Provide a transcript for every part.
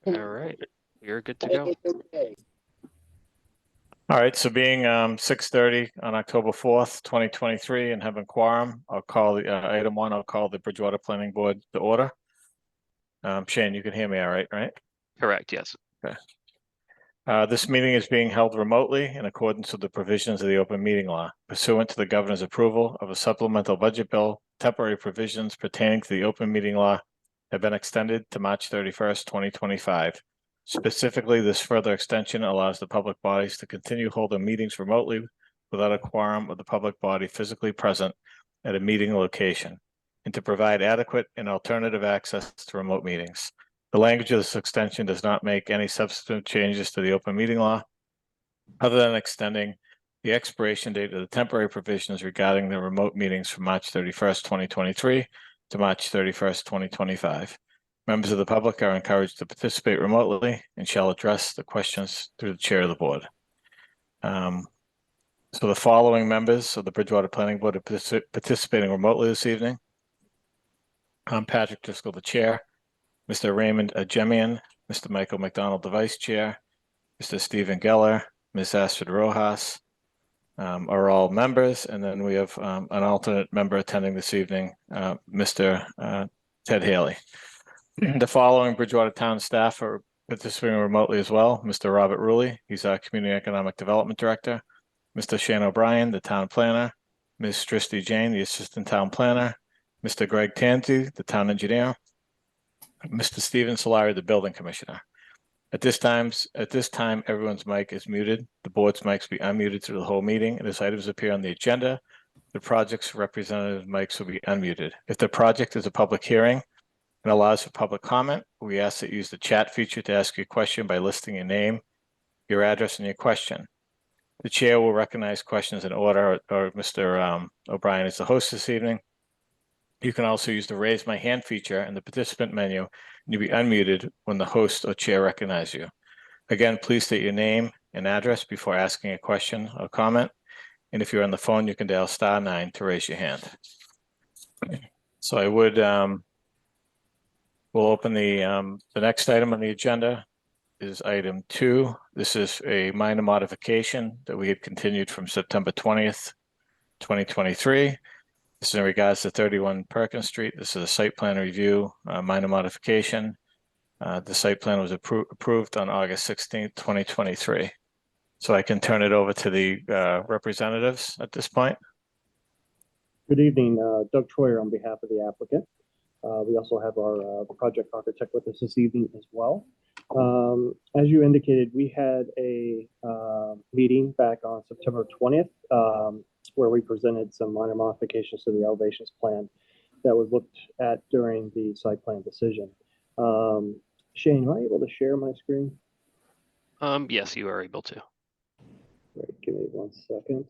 All right, you're good to go. All right, so being 6:30 on October 4th, 2023, and having quorum, I'll call the item one, I'll call the Bridgewater Planning Board to order. Shane, you can hear me all right, right? Correct, yes. Okay. This meeting is being held remotely in accordance with the provisions of the open meeting law pursuant to the governor's approval of a supplemental budget bill. Temporary provisions pertaining to the open meeting law have been extended to March 31st, 2025. Specifically, this further extension allows the public bodies to continue holding meetings remotely without a quorum of the public body physically present at a meeting location, and to provide adequate and alternative access to remote meetings. The language of this extension does not make any substantive changes to the open meeting law, other than extending the expiration date of the temporary provisions regarding the remote meetings from March 31st, 2023 to March 31st, 2025. Members of the public are encouraged to participate remotely and shall address the questions through the chair of the board. So the following members of the Bridgewater Planning Board are participating remotely this evening. I'm Patrick Driscoll, the chair. Mr. Raymond Ajemian, Mr. Michael McDonald, the vice chair, Mr. Stephen Geller, Ms. Astrid Rojas are all members, and then we have an alternate member attending this evening, Mr. Ted Haley. The following Bridgewater Town staff are participating remotely as well. Mr. Robert Rulli, he's our Community Economic Development Director. Mr. Shane O'Brien, the Town Planner. Ms. Tristy Jane, the Assistant Town Planner. Mr. Greg Tansey, the Town Engineer. Mr. Stephen Solari, the Building Commissioner. At this time, everyone's mic is muted. The board's mics will be unmuted through the whole meeting, and as items appear on the agenda, the project's representative mics will be unmuted. If the project is a public hearing and allows for public comment, we ask that you use the chat feature to ask your question by listing your name, your address, and your question. The chair will recognize questions in order, or Mr. O'Brien is the host this evening. You can also use the raise my hand feature in the participant menu, and you'll be unmuted when the host or chair recognize you. Again, please state your name and address before asking a question or comment. And if you're on the phone, you can dial *9 to raise your hand. So I would, we'll open the next item on the agenda is item 2. This is a minor modification that we had continued from September 20th, 2023. This is in regards to 31 Perkins Street. This is a site plan review, minor modification. The site plan was approved on August 16th, 2023. So I can turn it over to the representatives at this point. Good evening, Doug Troyer on behalf of the applicant. We also have our project architect with us this evening as well. As you indicated, we had a meeting back on September 20th where we presented some minor modifications to the elevations plan that was looked at during the site plan decision. Shane, am I able to share my screen? Yes, you are able to. Great, give me 1 second.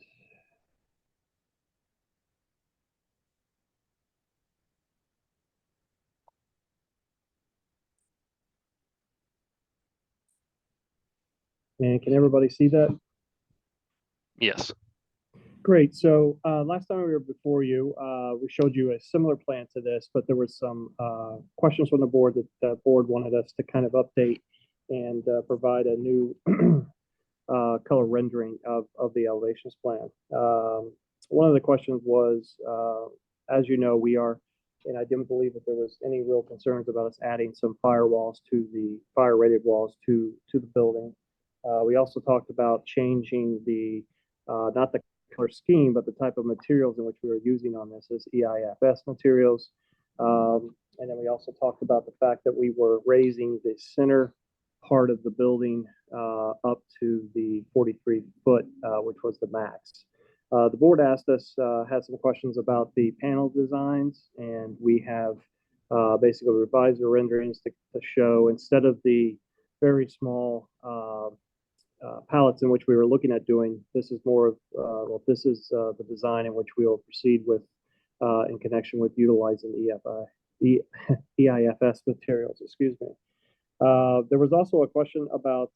And can everybody see that? Yes. Great. So last time we were before you, we showed you a similar plan to this, but there were some questions from the board that the board wanted us to kind of update and provide a new color rendering of the elevations plan. One of the questions was, as you know, we are, and I didn't believe that there was any real concerns about us adding some firewalls to the fire-rated walls to the building. We also talked about changing the, not the color scheme, but the type of materials in which we were using on this is EIFS materials. And then we also talked about the fact that we were raising the center part of the building up to the 43 foot, which was the max. The board asked us, had some questions about the panel designs, and we have basically revised the renderings to show, instead of the very small pallets in which we were looking at doing, this is more of, well, this is the design in which we will proceed with in connection with utilizing EIFS materials, excuse me. There was also a question about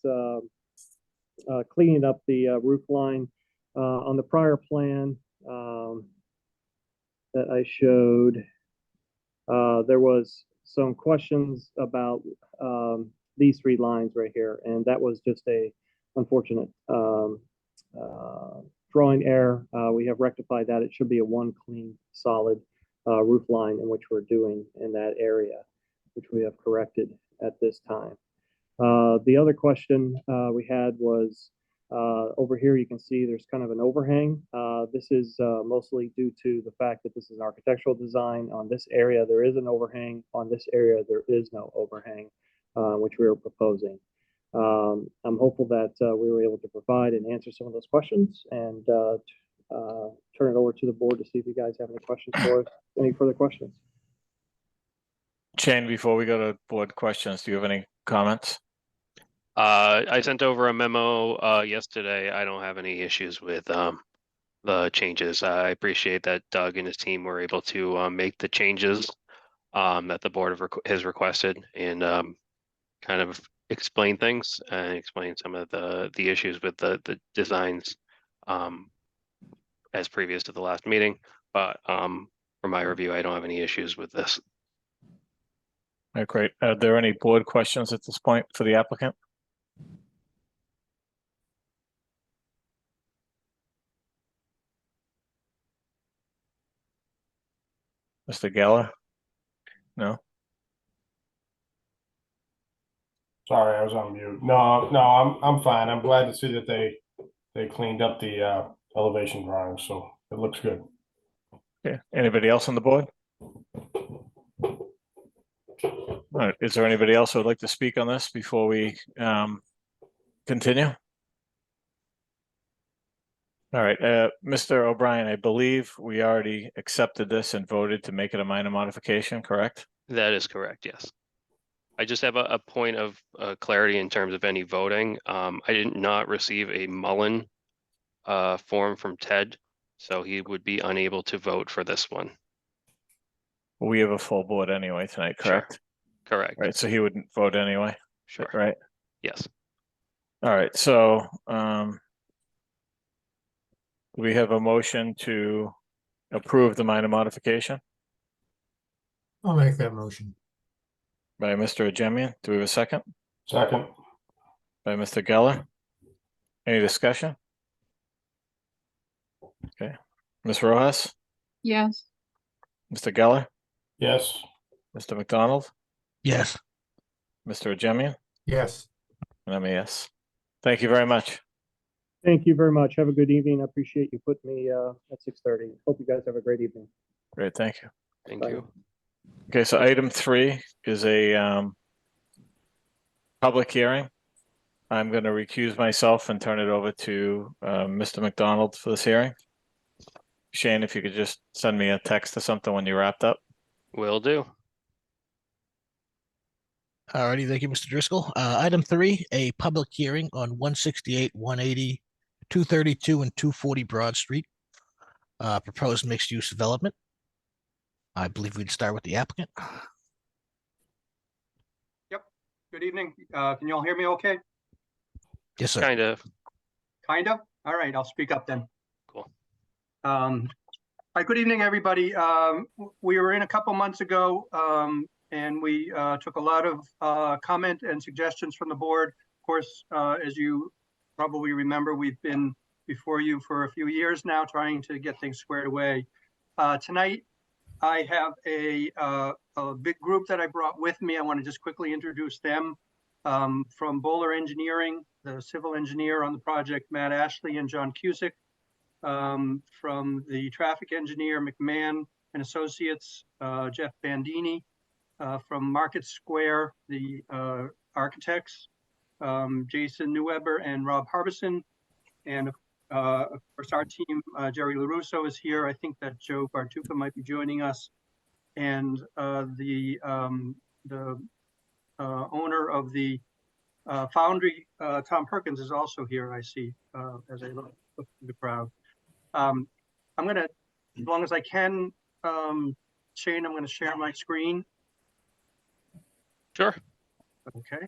cleaning up the roof line. On the prior plan that I showed, there was some questions about these three lines right here, and that was just a unfortunate drawing error. We have rectified that. It should be a one clean, solid roof line in which we're doing in that area, which we have corrected at this time. The other question we had was over here, you can see there's kind of an overhang. This is mostly due to the fact that this is an architectural design. On this area, there is an overhang. On this area, there is no overhang, which we are proposing. I'm hopeful that we were able to provide and answer some of those questions and turn it over to the board to see if you guys have any questions for us. Any further questions? Shane, before we go to board questions, do you have any comments? I sent over a memo yesterday. I don't have any issues with the changes. I appreciate that Doug and his team were able to make the changes that the board has requested and kind of explain things and explain some of the issues with the designs as previous to the last meeting. But for my review, I don't have any issues with this. All right, great. Are there any board questions at this point for the applicant? Mr. Geller? No? Sorry, I was on mute. No, I'm fine. I'm glad to see that they cleaned up the elevation drawing, so it looks good. Okay, anybody else on the board? All right, is there anybody else who would like to speak on this before we continue? All right, Mr. O'Brien, I believe we already accepted this and voted to make it a minor modification, correct? That is correct, yes. I just have a point of clarity in terms of any voting. I did not receive a Mullen form from Ted, so he would be unable to vote for this one. We have a full board anyway tonight, correct? Sure. Correct. Right, so he wouldn't vote anyway, Sure. right? Yes. All right, so we have a motion to approve the minor modification I'll make that motion. by Mr. Ajemian. Do we have a second? Second, By Mr. Geller. Any discussion? Okay, Ms. Rojas, Yes. Mr. Geller, yes. Mr. McDonald, Yes. Mr. Ajemian, Yes. and I'm a yes. Thank you very much. Thank you very much. Have a good evening. I appreciate you putting me at 6:30. Hope you guys have a great evening. Great, thank you. Thank Bye. you. Okay, so item 3 is a public hearing. I'm going to recuse myself and turn it over to Mr. McDonald for this hearing. Shane, if you could just send me a text or something when you're wrapped up. Will do. Alrighty, thank you, Mr. Driscoll. Item 3, a public hearing on 168, 180, 232, and 240 Broad Street. Proposed mixed-use development. I believe we'd start with the applicant. Good evening. Can you all hear me okay? Yes, sir. Kind of. Kind of? All right, I'll speak up then. Cool. Hi, good evening, everybody. We were in a couple months ago and we took a lot of comment and suggestions from the board. Of course, as you probably remember, we've been before you for a few years now trying to get things squared away. Tonight, I have a big group that I brought with me. I want to just quickly introduce them. From Bowler Engineering, the civil engineer on the project, Matt Ashley and John Cusick. From the traffic engineer, McMahon and Associates, Jeff Bandini. From Market Square, the architects, Jason Neuweber and Rob Harbison. And of course, our team, Jerry LaRusso is here. I think that Joe Bartuca might be joining us. And the owner of the foundry, Tom Perkins, is also here, I see, as I look through the crowd. I'm going to, as long as I can, Shane, I'm going to share my screen. Sure. Okay.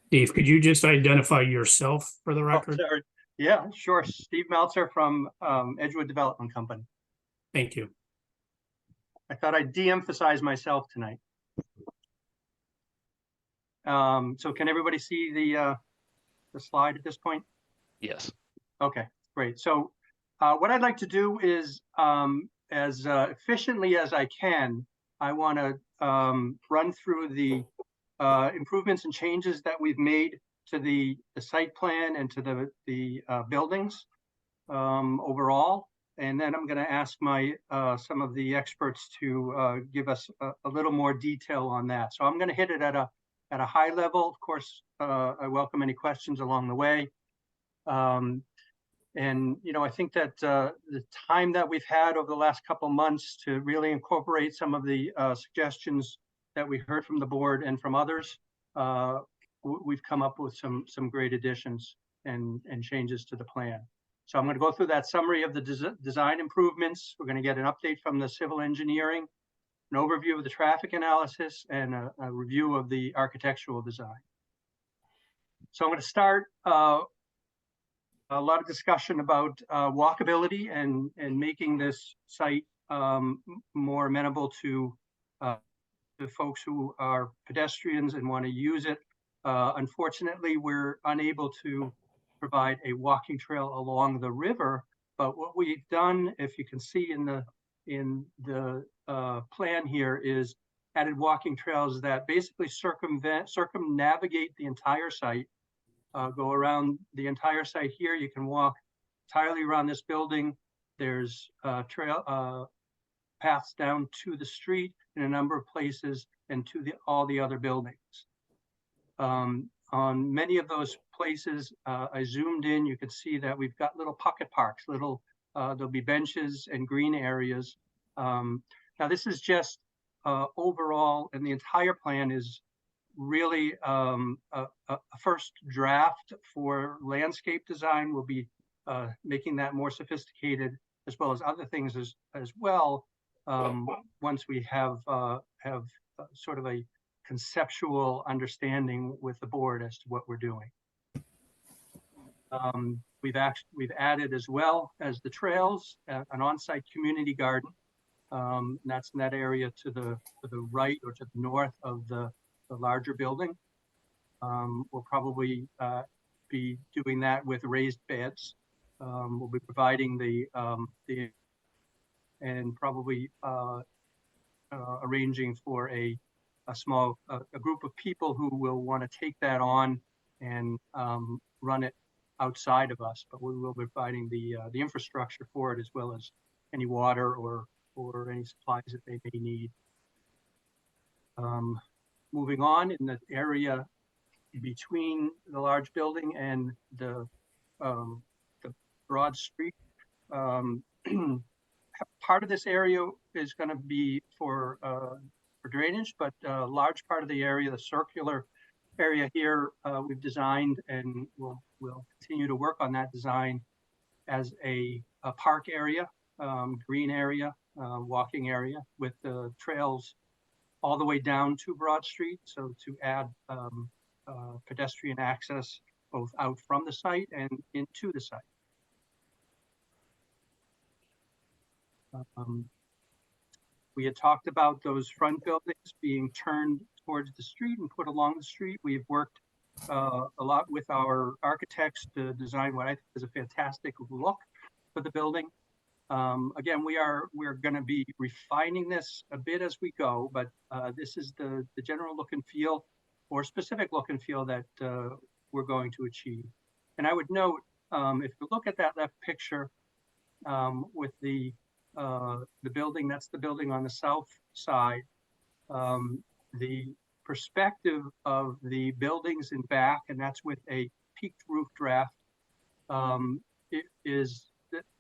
Steve, could you just identify yourself for the Oh, record? sorry. Yeah, sure. Steve Meltzer from Edgewood Development Company. Thank you. I thought I'd de-emphasize myself tonight. So can everybody see the slide at this point? Yes. Okay, great. So what I'd like to do is, as efficiently as I can, I want to run through the improvements and changes that we've made to the site plan and to the buildings overall. And then I'm going to ask some of the experts to give us a little more detail on that. So I'm going to hit it at a high level. Of course, I welcome any questions along the way. And, you know, I think that the time that we've had over the last couple of months to really incorporate some of the suggestions that we heard from the board and from others, we've come up with some great additions and changes to the plan. So I'm going to go through that summary of the design improvements. We're going to get an update from the civil engineering, an overview of the traffic analysis, and a review of the architectural design. So I'm going to start a lot of discussion about walkability and making this site more amenable to the folks who are pedestrians and want to use it. Unfortunately, we're unable to provide a walking trail along the river, but what we've done, if you can see in the plan here, is added walking trails that basically circumnavigate the entire site. Go around the entire site here. You can walk entirely around this building. There's trail paths down to the street in a number of places and to all the other buildings. On many of those places, I zoomed in, you could see that we've got little pocket parks, there'll be benches and green areas. Now this is just overall, and the entire plan is really a first draft for landscape design. We'll be making that more sophisticated, as well as other things as well, once we have sort of a conceptual understanding with the board as to what we're doing. We've added, as well as the trails, an on-site community garden. And that's in that area to the right or to the north of the larger building. We'll probably be doing that with raised beds. We'll be providing and probably arranging for a small group of people who will want to take that on and run it outside of us, but we will be providing the infrastructure for it, as well as any water or any supplies that they may need. Moving on, in the area between the large building and the broad street, part of this area is going to be for drainage, but a large part of the area, the circular area here, we've designed, and we'll continue to work on that design as a park area, green area, walking area, with the trails all the way down to Broad Street, so to add pedestrian access both out from the site and into the site. We had talked about those front buildings being turned towards the street and put along the street. We've worked a lot with our architects to design what I think is a fantastic look for the building. Again, we're going to be refining this a bit as we go, but this is the general look and feel, or specific look and feel, that we're going to achieve. And I would note, if you look at that left picture with the building, that's the building on the south side. The perspective of the buildings in back, and that's with a peaked roof draft,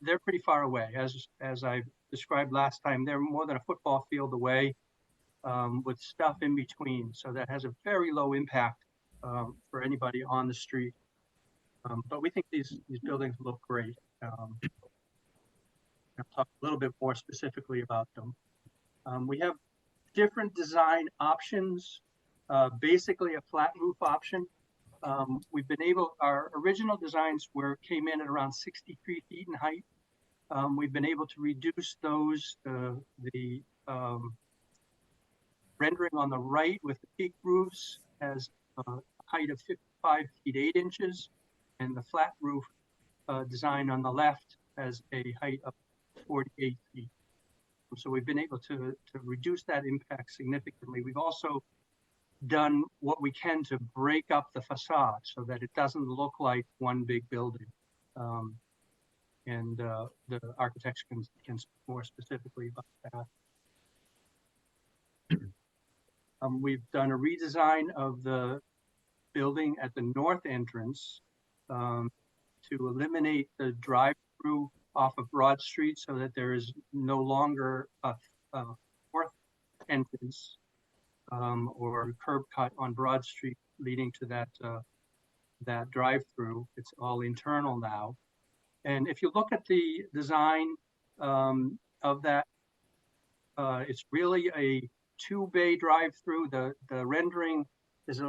they're pretty far away. As I described last time, they're more than a football field away, with stuff in between. So that has a very low impact for anybody on the street. But we think these buildings look great. I'll talk a little bit more specifically about them. We have different design options, basically a flat roof option. Our original designs came in at around 63 feet in height. We've been able to reduce those. The rendering on the right with the peak roofs has height of 55 feet 8 inches, and the flat roof design on the left has a height of 48 feet. So we've been able to reduce that impact significantly. We've also done what we can to break up the facade so that it doesn't look like one big building. And the architects can speak more specifically about that. We've done a redesign of the building at the north entrance to eliminate the drive-through off of Broad Street so that there is no longer a fourth entrance or curb cut on Broad Street leading to that drive-through. It's all internal now. And if you look at the design of that, it's really a 2-bay drive-through. The rendering is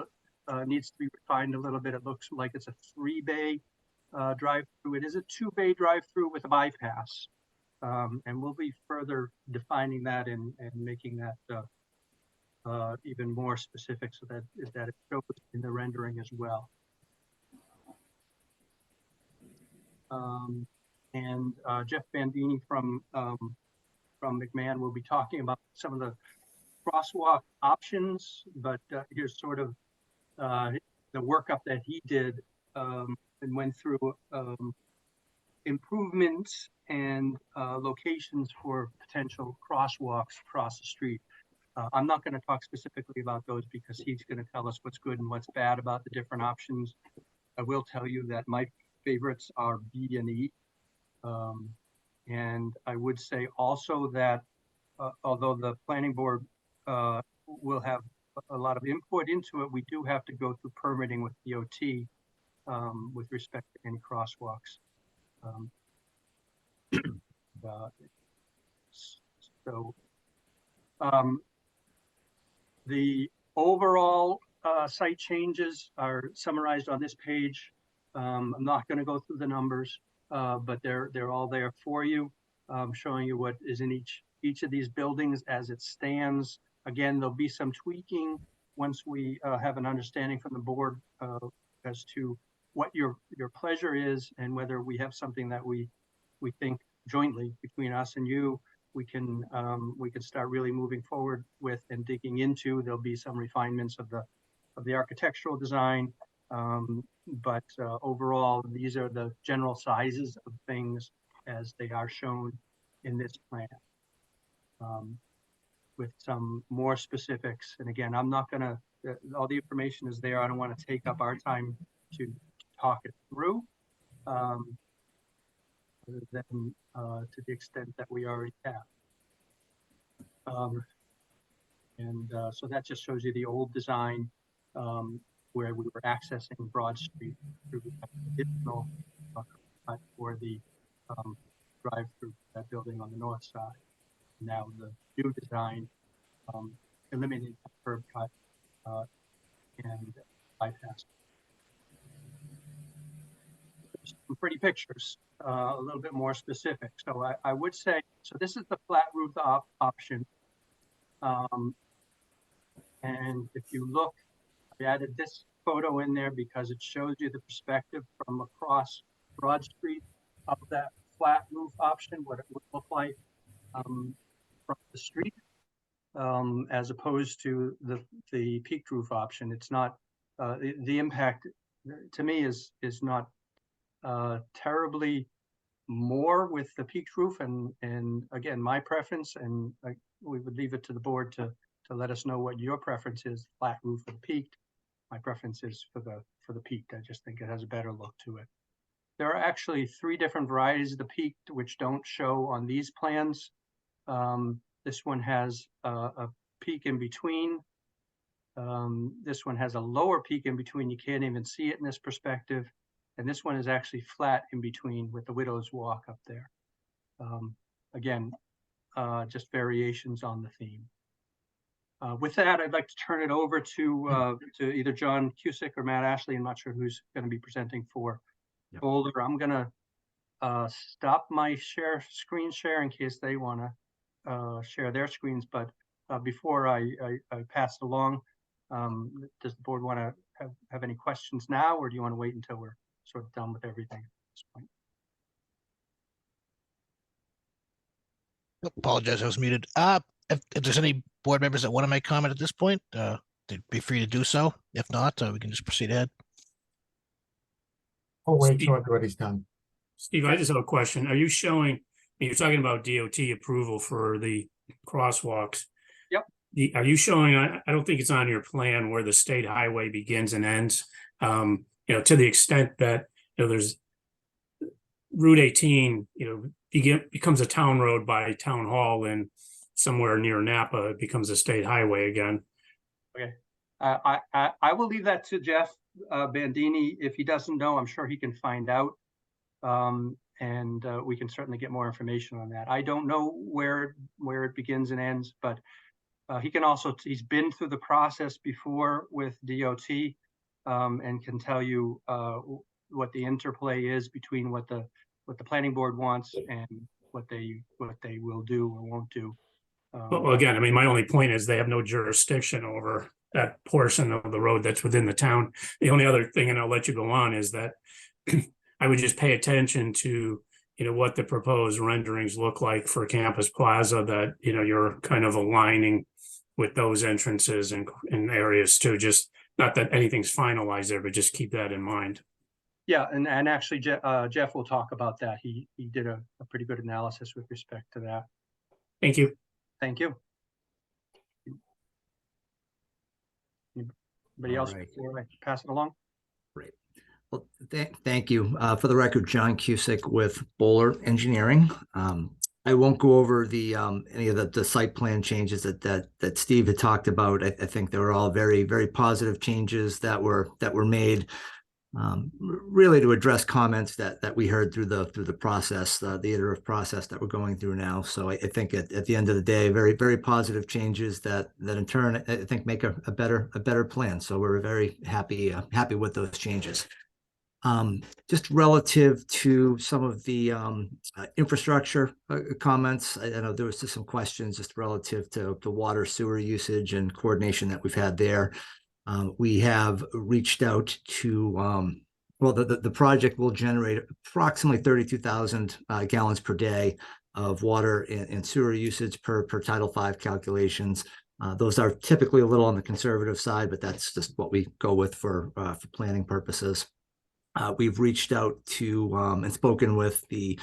needs to be refined a little bit. It looks like it's a 3-bay drive-through. It is a 2-bay drive-through with a bypass, and we'll be further defining that and making that even more specific so that it shows in the rendering as well. And Jeff Bandini from McMahon will be talking about some of the crosswalk options, but here's sort of the workup that he did and went through improvements and locations for potential crosswalks across the street. I'm not going to talk specifically about those because he's going to tell us what's good and what's bad about the different options. I will tell you that my favorites are B and E. And I would say also that although the planning board will have a lot of input into it, we do have to go through permitting with DOT with respect to any crosswalks. The overall site changes are summarized on this page. I'm not going to go through the numbers, but they're all there for you, showing you what is in each of these buildings as it stands. Again, there'll be some tweaking once we have an understanding from the board as to what your pleasure is and whether we have something that we think jointly between us and you we can start really moving forward with and digging into. There'll be some refinements of the architectural design, but overall these are the general sizes of things as they are shown in this plan. With some more specifics. And again, I'm not gonna, all the information is there. I don't want to take up our time to talk it through, other than to the extent that we already have. So that just shows you the old design where we were accessing Broad Street through the additional for the drive-through that building on the north side. Now the new design eliminating the curb cut and bypass. Some pretty pictures, a little bit more specific. So I would say, so this is the flat roof option. And if you look, I added this photo in there because it shows you the perspective from across Broad Street of that flat roof option, what it would look like from the street, as opposed to the peaked roof option. It's not the impact to me is not terribly more with the peaked roof, and again, my preference, and we would leave it to the board to let us know what your preference is, flat roof or peaked. My preference is for the peaked. I just think it has a better look to it. There are actually 3 different varieties of the peaked which don't show on these plans. This one has a peak in between. This one has a lower peak in between. You can't even see it in this perspective. And this one is actually flat in between with the Widow's Walk up there. Again, just variations on the theme. With that, I'd like to turn it over to either John Cusick or Matt Ashley. I'm not sure who's going to be presenting for Boulder. I'm going to stop my screen share in case they want to share their screens. But before I pass it along, Does the board want to have any questions now, or do you want to wait until we're sort of done with everything at this point? Apologize, I was muted. If there's any board members that want to make comment at this point, they'd be free to do so. If not, we can just proceed ahead. I'll wait Steve- till everybody's done. Steve, I just have a question. Are you showing, you're talking about DOT approval for the crosswalks? Yep. Are you showing, I don't think it's on your plan where the state highway begins and ends. To the extent that, there's Route 18, becomes a town road by Town Hall, and somewhere near Napa, it becomes a state highway again. I will leave that to Jeff Bandini. If he doesn't know, I'm sure he can find out. And we can certainly get more information on that. I don't know where it begins and ends, but he's been through the process before with DOT, and can tell you what the interplay is between what the planning board wants and what they will do or won't do. Well, again, I mean, my only point is they have no jurisdiction over that portion of the road that's within the town. The only other thing, and I'll let you go on, is that I would just pay attention to, what the proposed renderings look like for Campus Plaza, that, you're kind of aligning with those entrances and areas too. Just not that anything's finalized there, but just keep that in mind. Yeah, and actually, Jeff will talk about that. He did a pretty good analysis with respect to that. Thank you. Thank you. Anybody else All right. before I pass it along? Well, thank you. For the record, John Cusick with Bowler Engineering. I won't go over the any of the site plan changes that Steve had talked about. I think they were all very, very positive changes that were made, really to address comments that we heard through the process, the iterative process that we're going through now. So I think at the end of the day, very, very positive changes that in turn I think make a better plan. So we're very happy with those changes. Just relative to some of the infrastructure comments, I know there was just some questions just relative to the water sewer usage and coordination that we've had there. We have reached out to, the project will generate approximately 32,000 gallons per day of water and sewer usage per Title V calculations. Those are typically a little on the conservative side, but that's just what we go with for planning purposes. We've reached out to and spoken with the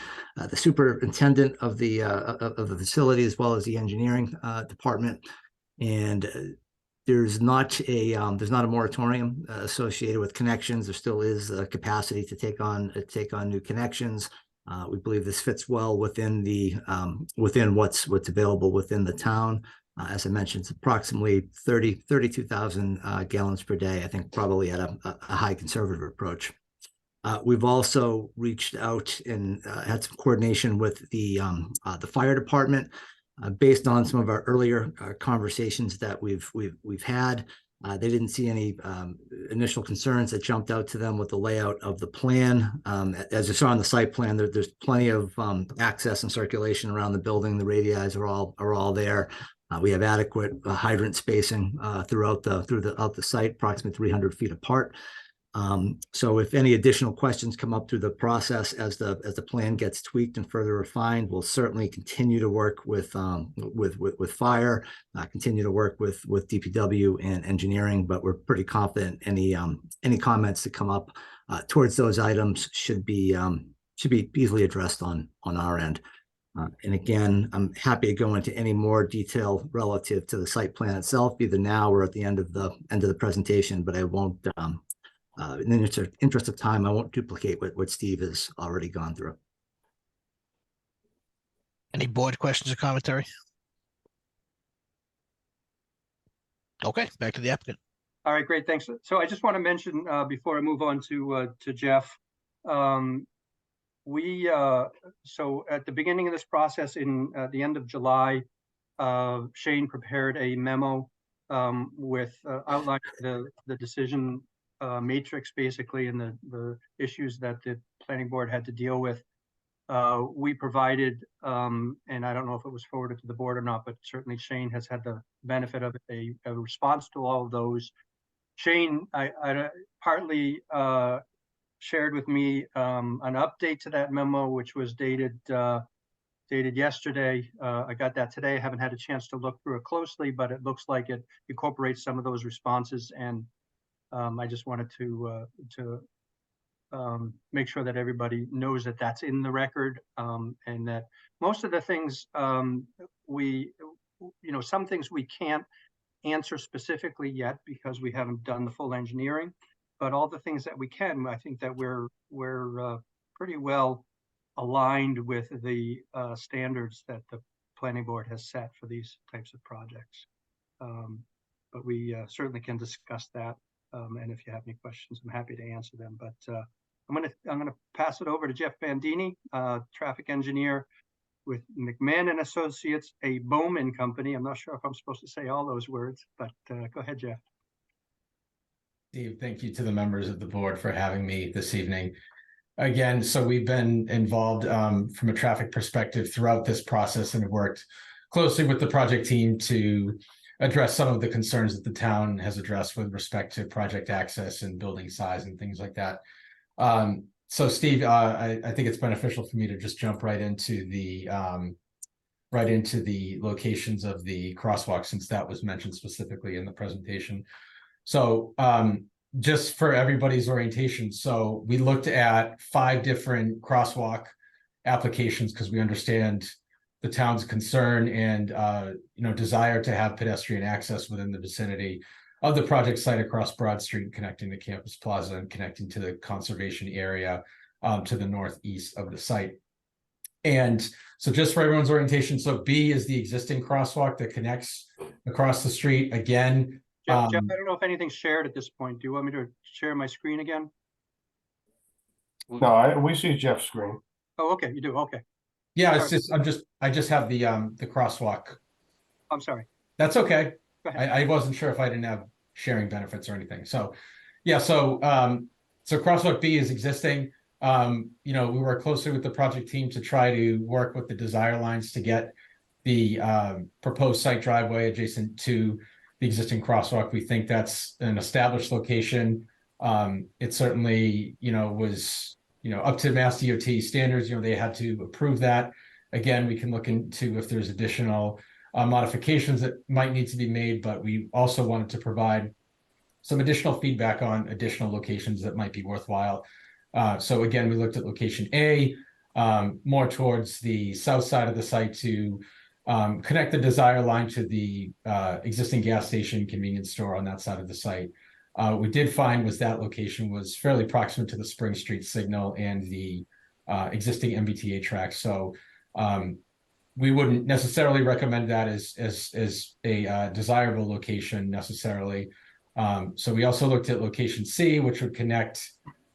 superintendent of the facility as well as the engineering department, and there's not a moratorium associated with connections. There still is a capacity to take on new connections. We believe this fits well within what's available within the town. As I mentioned, it's approximately 32,000 gallons per day. I think probably at a high conservative approach. We've also reached out and had some coordination with the fire department based on some of our earlier conversations that we've had. They didn't see any initial concerns that jumped out to them with the layout of the plan. As you saw on the site plan, there's plenty of access and circulation around the building. The radii are all there. We have adequate hydrant spacing throughout the site, approximately 300 feet apart. So if any additional questions come up through the process as the plan gets tweaked and further refined, we'll certainly continue to work with fire, continue to work with DPW and engineering, but we're pretty confident any comments that come up towards those items should be easily addressed on our end. And again, I'm happy to go into any more detail relative to the site plan itself, either now or at the end of the presentation, but I won't. In the interest of time, I won't duplicate what Steve has already gone through. Any board questions or commentary? Okay, back to the applicant. All right, great, thanks. So I just want to mention before I move on to Jeff, so at the beginning of this process, in the end of July, Shane prepared a memo with outlining the decision matrix basically, and the issues that the planning board had to deal with we provided, and I don't know if it was forwarded to the board or not, but certainly Shane has had the benefit of a response to all of those. Shane, I partly shared with me an update to that memo, which was dated yesterday. I got that today. I haven't had a chance to look through it closely, but it looks like it incorporates some of those responses. And I just wanted to make sure that everybody knows that that's in the record, and that most of the things some things we can't answer specifically yet because we haven't done the full engineering, but all the things that we can, I think that we're pretty well aligned with the standards that the planning board has set for these types of projects. But we certainly can discuss that. And if you have any questions, I'm happy to answer them. But I'm gonna pass it over to Jeff Bandini, traffic engineer with McMahon and Associates, a Bowman company. I'm not sure if I'm supposed to say all those words, but go ahead, Jeff. Steve, thank you to the members of the board for having me this evening. Again, so we've been involved from a traffic perspective throughout this process and have worked closely with the project team to address some of the concerns that the town has addressed with respect to project access and building size and things like that. So Steve, I think it's beneficial for me to just jump right into the locations of the crosswalk, since that was mentioned specifically in the presentation. So just for everybody's orientation, so we looked at 5 different crosswalk applications because we understand the town's concern and desire to have pedestrian access within the vicinity of the project site across Broad Street, connecting to Campus Plaza and connecting to the conservation area to the northeast of the site. And so just for everyone's orientation, so B is the existing crosswalk that connects across the street. Again, Jeff, I don't know if anything's shared at this point. Do you want me to share my screen again? No, we see Jeff's screen. Oh, okay, you do, okay. yeah, it's just I just have the crosswalk. I'm sorry. That's okay. Go ahead. I wasn't sure if I didn't have sharing benefits or anything. So yeah, so crosswalk B is existing. We work closely with the project team to try to work with the desire lines to get the proposed site driveway adjacent to the existing crosswalk. We think that's an established location. It certainly, was, up to Mass DOT standards. They had to approve that. Again, we can look into if there's additional modifications that might need to be made, but we also wanted to provide some additional feedback on additional locations that might be worthwhile. So again, we looked at location A, more towards the south side of the site to connect the desire line to the existing gas station convenience store on that side of the site. What we did find was that location was fairly proximate to the Spring Street signal and the existing MBTA track. So we wouldn't necessarily recommend that as a desirable location necessarily. So we also looked at location C, which would connect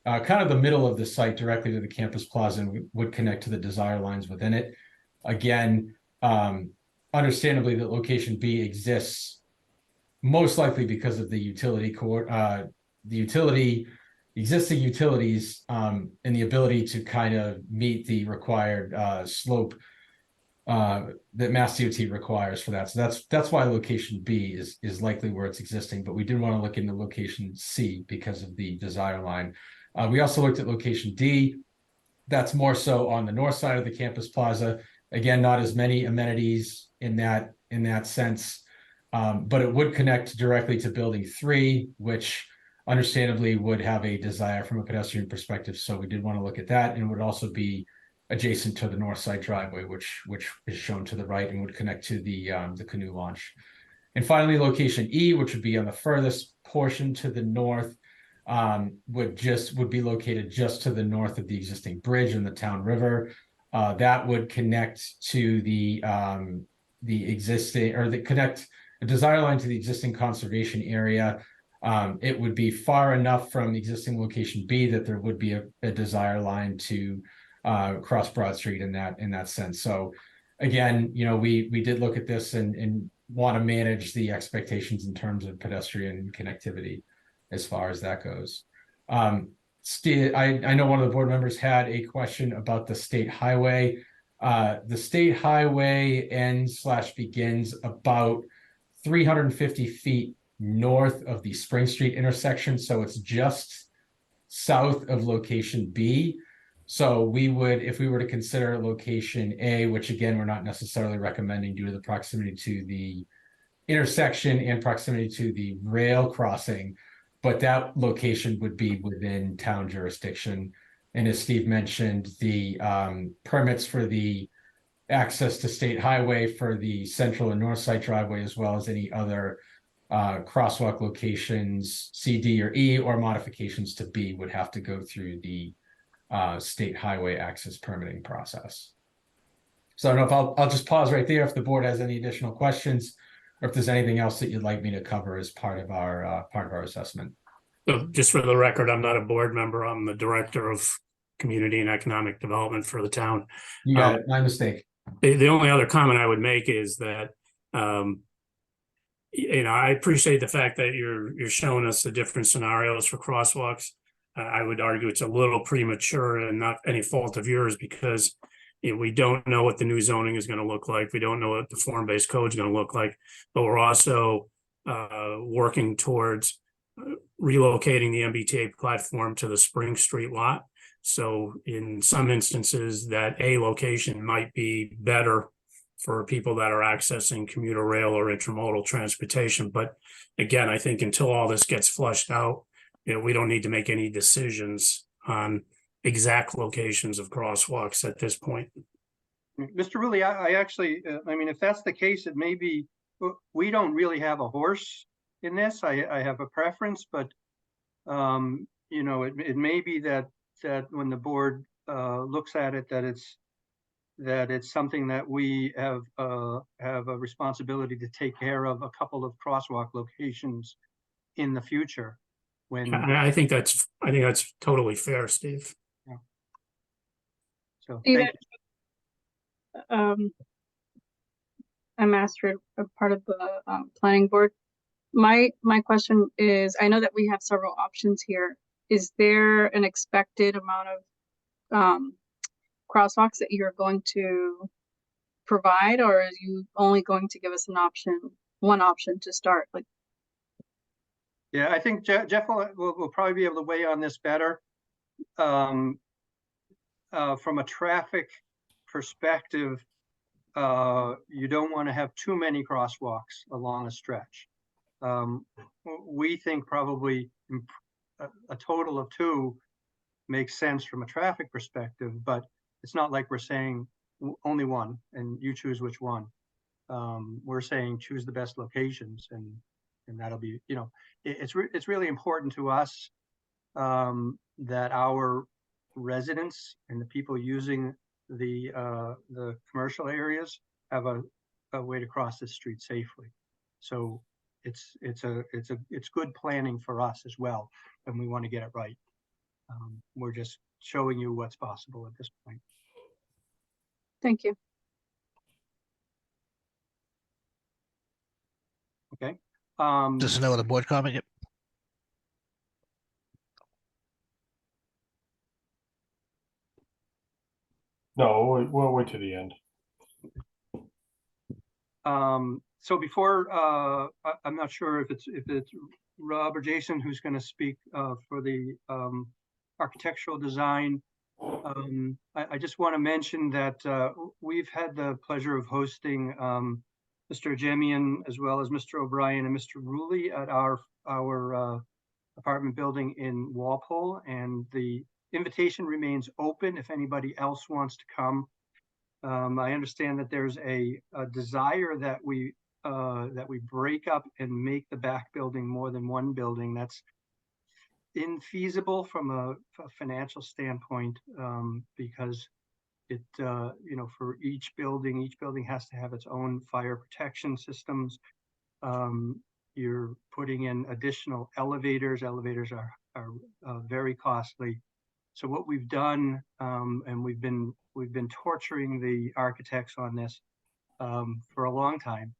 kind of the middle of the site directly to the Campus Plaza and would connect to the desire lines within it. Again, understandably, that location B exists most likely because of the existing utilities and the ability to kind of meet the required slope that Mass DOT requires for that. So that's why location B is likely where it's existing, but we did want to look into location C because of the desire line. We also looked at location D. That's more so on the north side of the Campus Plaza. Again, not as many amenities in that sense, but it would connect directly to Building 3, which understandably would have a desire from a pedestrian perspective. So we did want to look at that, and it would also be adjacent to the north side driveway, which is shown to the right and would connect to the canoe launch. And finally, location E, which would be on the furthest portion to the north, would be located just to the north of the existing bridge in the town river. That would connect to the existing, or connect a desire line to the existing conservation area. It would be far enough from the existing location B that there would be a desire line to cross Broad Street in that sense. So again, we did look at this and want to manage the expectations in terms of pedestrian connectivity as far as that goes. Steve, I know one of the board members had a question about the state highway. The state highway ends/begins about 350 feet north of the Spring Street intersection, so it's just south of location B. So we would, if we were to consider location A, which again, we're not necessarily recommending due to the proximity to the intersection and proximity to the rail crossing, but that location would be within town jurisdiction. And as Steve mentioned, the permits for the access to state highway for the central and north side driveway, as well as any other crosswalk locations, C, D, or E, or modifications to B, would have to go through the state highway access permitting process. So I don't know if I'll just pause right there if the board has any additional questions, or if there's anything else that you'd like me to cover as part of our assessment. So just for the record, I'm not a board member. I'm the director of community and economic development for the town. You got it. My mistake. The only other comment I would make is that, I appreciate the fact that you're showing us the different scenarios for crosswalks. I would argue it's a little premature and not any fault of yours, because we don't know what the new zoning is going to look like. We don't know what the form-based code is going to look like, but we're also working towards relocating the MBTA platform to the Spring Street lot. So in some instances, that A location might be better for people that are accessing commuter rail or intermodal transportation. But again, I think until all this gets flushed out, we don't need to make any decisions on exact locations of crosswalks at this point. Mr. Rulli, I actually, I mean, if that's the case, it may be, we don't really have a horse in this. I have a preference, but, it may be that when the board looks at it, that it's something that we have a responsibility to take care of a couple of crosswalk locations in the future. When I think that's totally fair, Steve. Yeah. So Steve, I'm Astrid, a part of the planning board. My question is, I know that we have several options here. Is there an expected amount of crosswalks that you're going to provide, or are you only going to give us one option to start? Like, yeah, I think Jeff will probably be able to weigh on this better. From a traffic perspective, you don't want to have too many crosswalks along a stretch. We think probably a total of 2 makes sense from a traffic perspective, but it's not like we're saying only 1 and you choose which one. We're saying choose the best locations, and that'll be, it's really important to us that our residents and the people using the commercial areas have a way to cross the street safely. So it's good planning for us as well, and we want to get it right. We're just showing you what's possible at this point. thank you. Okay. Does no other board comment? Yep. No, we'll wait to the end. So before, I'm not sure if it's Rob or Jason who's going to speak for the architectural design. I just want to mention that we've had the pleasure of hosting Mr. Jemian as well as Mr. O'Brien and Mr. Rulli at our apartment building in Walpole, and the invitation remains open if anybody else wants to come. I understand that there's a desire that we break up and make the back building more than one building. That's infeasible from a financial standpoint, because it, for each building has to have its own fire protection systems. You're putting in additional elevators. Elevators are very costly. So what we've done, and we've been torturing the architects on this for a long time,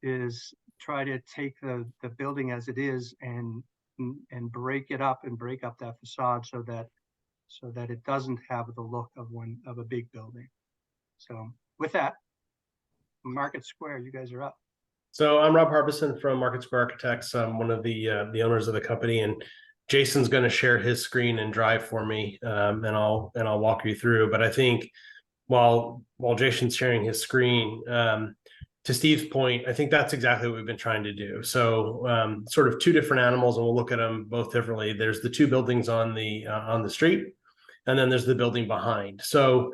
is try to take the building as it is and and break it up and break up that facade so that it doesn't have the look of a big building. So with that, Market Square, you guys are up. So I'm Rob Harbison from Market Square Architects. I'm one of the owners of the company, and Jason's going to share his screen and drive for me, and I'll walk you through. But I think while Jason's sharing his screen, to Steve's point, I think that's exactly what we've been trying to do. So sort of two different animals, and we'll look at them both differently. There's the two buildings on the street, and then there's the building behind. So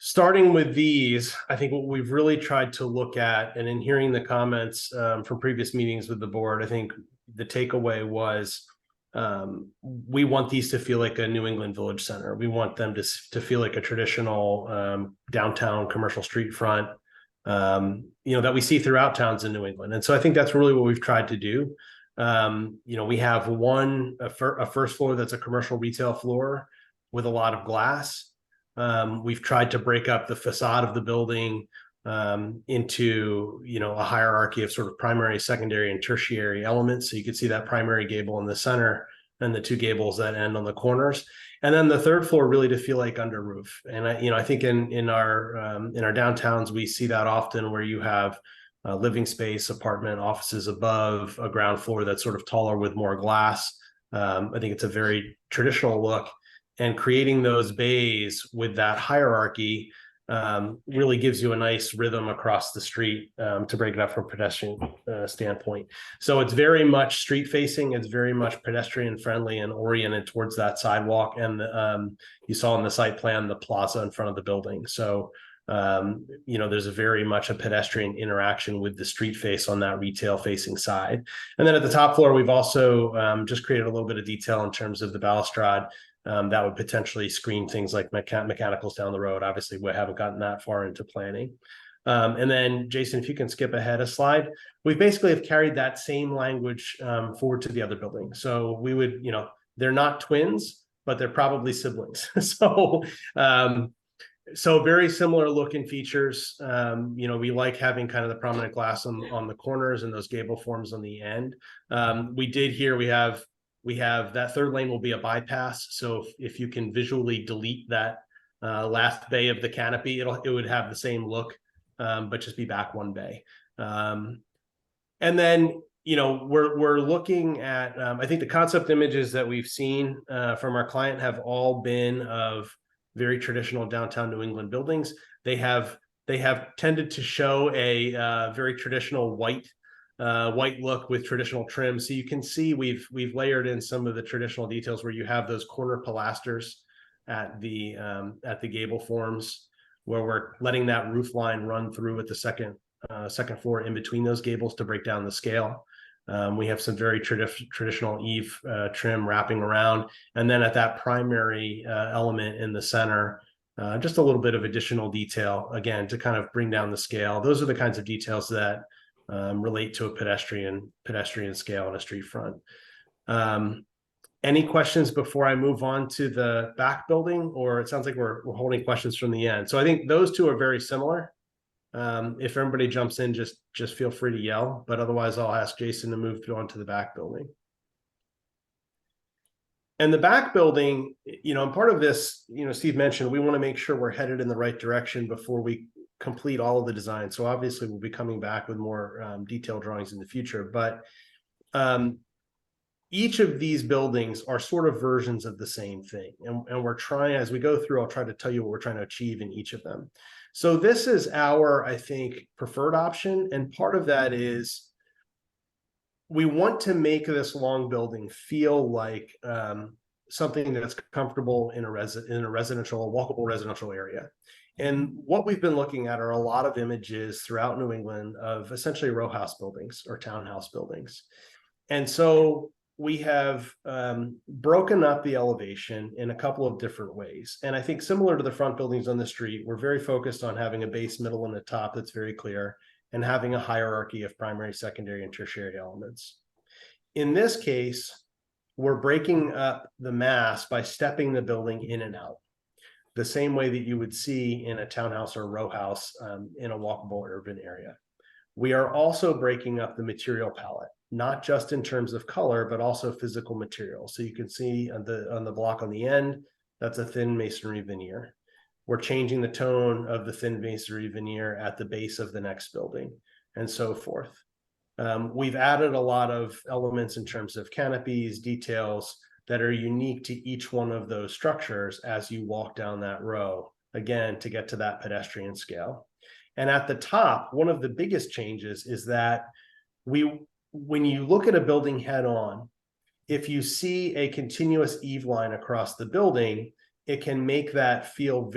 starting with these, I think what we've really tried to look at, and in hearing the comments from previous meetings with the board, I think the takeaway was we want these to feel like a New England Village Center. We want them to feel like a traditional downtown commercial street front, that we see throughout towns in New England. And so I think that's really what we've tried to do. We have a first floor that's a commercial retail floor with a lot of glass. We've tried to break up the facade of the building into, a hierarchy of sort of primary, secondary, and tertiary elements. So you can see that primary gable in the center and the two gables that end on the corners. And then the third floor really to feel like under roof. And I think in our downtowns, we see that often where you have living space, apartment, offices above a ground floor that's sort of taller with more glass. I think it's a very traditional look. And creating those bays with that hierarchy really gives you a nice rhythm across the street to break it up from a pedestrian standpoint. So it's very much street facing. It's very much pedestrian friendly and oriented towards that sidewalk. And you saw in the site plan, the plaza in front of the building. So, there's a very much a pedestrian interaction with the street face on that retail facing side. And then at the top floor, we've also just created a little bit of detail in terms of the balustrade. That would potentially screen things like mechanicals down the road. Obviously, we haven't gotten that far into planning. And then, Jason, if you can skip ahead a slide, we basically have carried that same language forward to the other building. So we would, they're not twins, but they're probably siblings. So very similar look and features. We like having kind of the prominent glass on the corners and those gable forms on the end. We did here, we have that third lane will be a bypass. So if you can visually delete that last bay of the canopy, it would have the same look, but just be back one bay. And then, we're looking at, I think the concept images that we've seen from our client have all been of very traditional downtown New England buildings. They have tended to show a very traditional white look with traditional trim. So you can see we've layered in some of the traditional details where you have those corner pilasters at the gable forms, where we're letting that roof line run through at the second floor in between those gables to break down the scale. We have some very traditional eave trim wrapping around, and then at that primary element in the center, just a little bit of additional detail again to kind of bring down the scale. Those are the kinds of details that relate to a pedestrian scale on a street front. Any questions before I move on to the back building, or it sounds like we're holding questions from the end? So I think those two are very similar. If everybody jumps in, just feel free to yell, but otherwise I'll ask Jason to move on to the back building. And the back building, and part of this, Steve mentioned, we want to make sure we're headed in the right direction before we complete all of the design. So obviously we'll be coming back with more detailed drawings in the future, but each of these buildings are sort of versions of the same thing. And we're trying, as we go through, I'll try to tell you what we're trying to achieve in each of them. So this is our, I think, preferred option. And part of that is we want to make this long building feel like something that's comfortable in a residential, walkable residential area. And what we've been looking at are a lot of images throughout New England of essentially row house buildings or townhouse buildings. And so we have broken up the elevation in a couple of different ways. And I think similar to the front buildings on the street, we're very focused on having a base, middle, and a top that's very clear, and having a hierarchy of primary, secondary, and tertiary elements. In this case, we're breaking up the mass by stepping the building in and out, the same way that you would see in a townhouse or row house in a walkable urban area. We are also breaking up the material palette. not just in terms of color, but also physical material. So you can see on the block on the end, that's a thin masonry veneer. We're changing the tone of the thin masonry veneer at the base of the next building, and so forth. We've added a lot of elements in terms of canopies, details that are unique to each one of those structures as you walk down that row, again, to get to that pedestrian scale. And at the top, one of the biggest changes is that when you look at a building head on, if you see a continuous eave line across the building, it can make that feel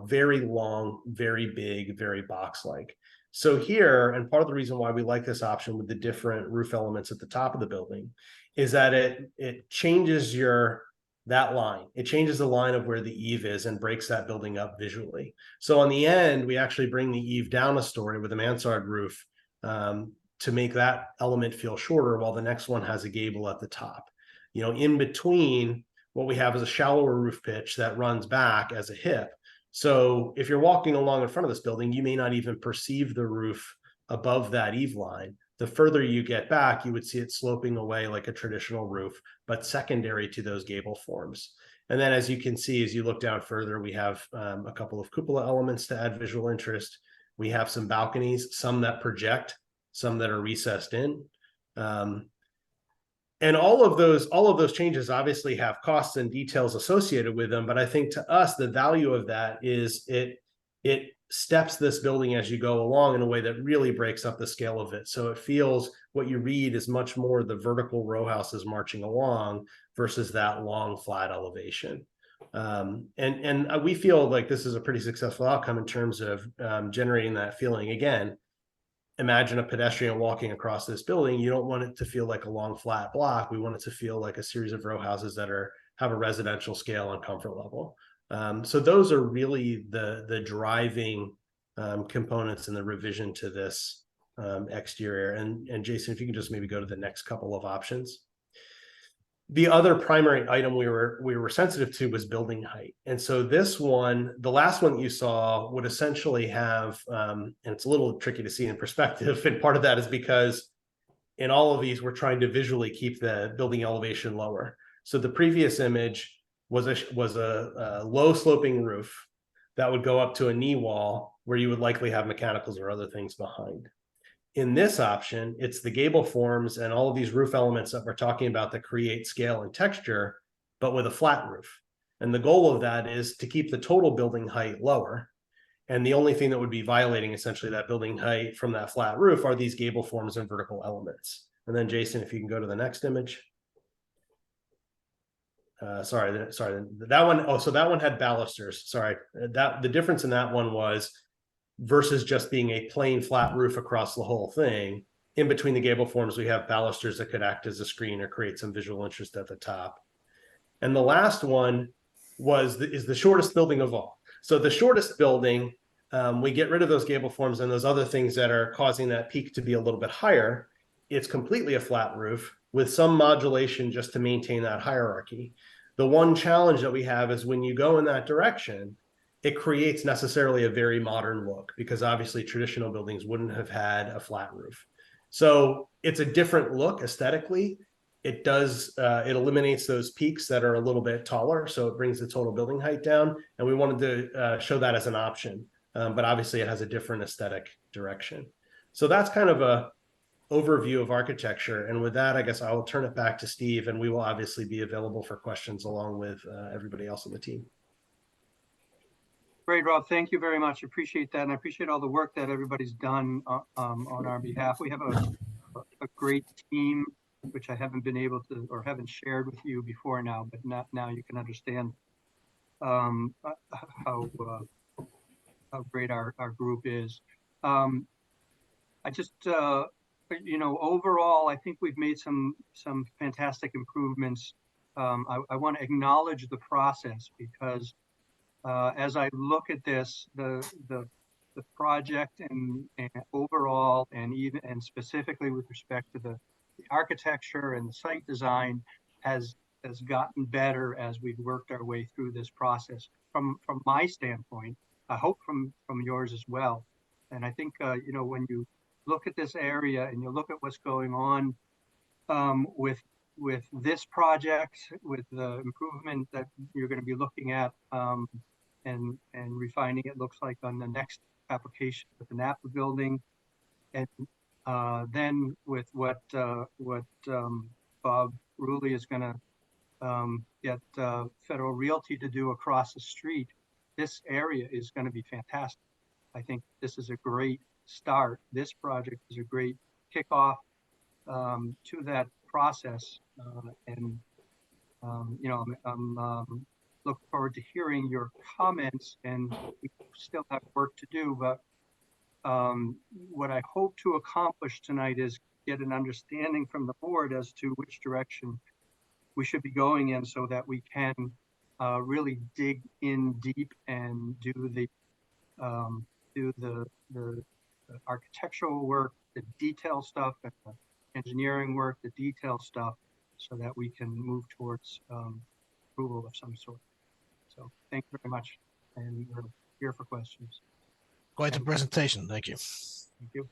very long, very big, very box-like. So here, and part of the reason why we like this option with the different roof elements at the top of the building is that it changes that line. It changes the line of where the eave is and breaks that building up visually. So on the end, we actually bring the eave down a story with a mansard roof to make that element feel shorter, while the next one has a gable at the top. In between, what we have is a shallower roof pitch that runs back as a hip. So if you're walking along in front of this building, you may not even perceive the roof above that eave line. The further you get back, you would see it sloping away like a traditional roof, but secondary to those gable forms. And then as you can see, as you look down further, we have a couple of cupola elements to add visual interest. We have some balconies, some that project, some that are recessed in. And all of those changes obviously have costs and details associated with them. But I think to us, the value of that is it steps this building as you go along in a way that really breaks up the scale of it. So it feels, what you read is much more the vertical row houses marching along versus that long flat elevation. And we feel like this is a pretty successful outcome in terms of generating that feeling. Again, imagine a pedestrian walking across this building. You don't want it to feel like a long flat block. We want it to feel like a series of row houses that have a residential scale and comfort level. So those are really the driving components in the revision to this exterior. And Jason, if you can just maybe go to the next couple of options. The other primary item we were sensitive to was building height. And so this one, the last one that you saw, would essentially have, and it's a little tricky to see in perspective, and part of that is because in all of these, we're trying to visually keep the building elevation lower. So the previous image was a low sloping roof that would go up to a knee wall where you would likely have mechanicals or other things behind. In this option, it's the gable forms and all of these roof elements that we're talking about that create scale and texture, but with a flat roof. And the goal of that is to keep the total building height lower. And the only thing that would be violating essentially that building height from that flat roof are these gable forms and vertical elements. And then Jason, if you can go to the next image. Sorry, that one. Oh, so that one had balusters. Sorry, the difference in that one was, versus just being a plain flat roof across the whole thing, in between the gable forms, we have balusters that could act as a screen or create some visual interest at the top. And the last one is the shortest building of all. So the shortest building, we get rid of those gable forms and those other things that are causing that peak to be a little bit higher. It's completely a flat roof with some modulation just to maintain that hierarchy. The one challenge that we have is when you go in that direction, it creates necessarily a very modern look, because obviously traditional buildings wouldn't have had a flat roof. So it's a different look aesthetically. It eliminates those peaks that are a little bit taller, so it brings the total building height down. And we wanted to show that as an option, but obviously it has a different aesthetic direction. So that's kind of a overview of architecture. And with that, I guess I will turn it back to Steve, and we will obviously be available for questions along with everybody else on the team. Great, Rob. Thank you very much. Appreciate that. And I appreciate all the work that everybody's done on our behalf. We have a great team, which I haven't been able to, or haven't shared with you before now, but now you can understand how great our group is. I just, overall, I think we've made some fantastic improvements. I want to acknowledge the process, because as I look at this, the project and overall, and specifically with respect to the architecture and the site design has gotten better as we've worked our way through this process. From my standpoint, I hope from yours as well. And I think when you look at this area and you look at what's going on with this project, with the improvement that you're going to be looking at, and refining, it looks like, on the next application with the Napa building, and then with what Bob Rulli is going to get Federal Realty to do across the street, this area is going to be fantastic. I think this is a great start. This project is a great kickoff to that process, and you know, I'm looking forward to hearing your comments, and we still have work to do, but what I hope to accomplish tonight is get an understanding from the board as to which direction we should be going in, so that we can really dig in deep and do the architectural work, the detail stuff, and the engineering work, the detail stuff, so that we can move towards approval of some sort. So thank you very much, and we're here for questions. Quite the presentation. Thank you. Thank you.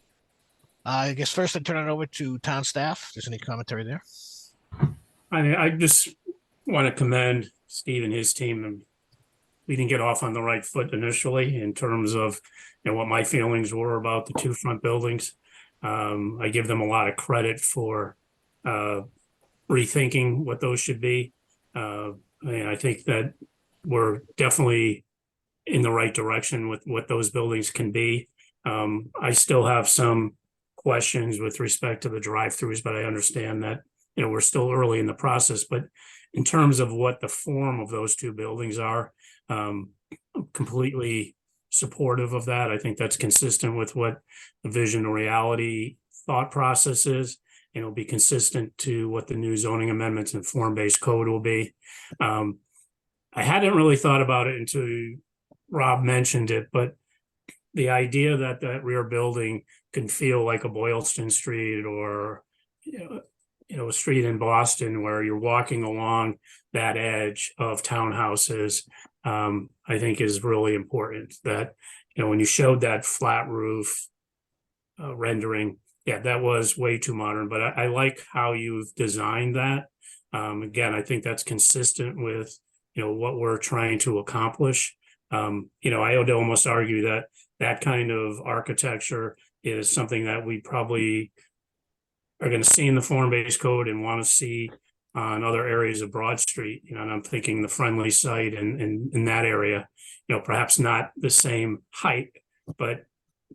I guess first I turn it over to town staff. If there's any commentary there? I just want to commend Steve and his team. And we didn't get off on the right foot initially in terms of, you know, what my feelings were about the two front buildings. I give them a lot of credit for rethinking what those should be. And I think that we're definitely in the right direction with what those buildings can be. I still have some questions with respect to the drive-throughs, but I understand that, you know, we're still early in the process. But in terms of what the form of those two buildings are, I'm completely supportive of that. I think that's consistent with what the vision and reality thought process is. And it'll be consistent to what the new zoning amendments and form-based code will be. I hadn't really thought about it until Rob mentioned it, but the idea that that rear building can feel like a Boylston Street or, you know, a street in Boston where you're walking along that edge of townhouses, I think is really important. That, you know, when you showed that flat roof rendering, yeah, that was way too modern, but I like how you've designed that. Again, I think that's consistent with, you know, what we're trying to accomplish. You know, I would almost argue that that kind of architecture is something that we probably are going to see in the form-based code and want to see on other areas of Broad Street. You know, and I'm thinking the Friendly site and in that area, you know, perhaps not the same height, but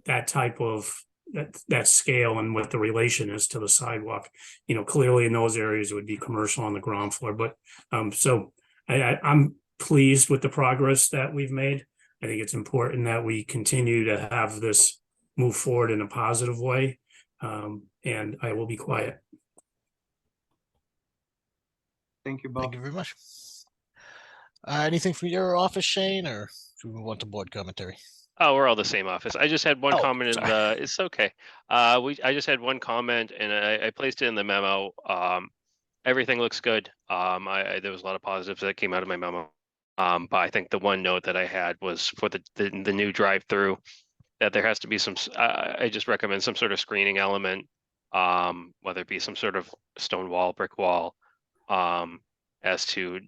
that type of that scale and what the relation is to the sidewalk. You know, clearly in those areas it would be commercial on the ground floor. But so I'm pleased with the progress that we've made. I think it's important that we continue to have this move forward in a positive way. And I will be quiet. Thank you, Bob. Thank you very much. Anything from your office, Shane, or should we move on to board commentary? Oh, we're all the same office. I just had one Oh, comment in sorry. the, it's okay. I just had one comment and I placed it in the memo. Everything looks good. There was a lot of positives that came out of my memo. But I think the one note that I had was for the new drive-through, that there has to be some, I just recommend some sort of screening element, whether it be some sort of stone wall, brick wall, as to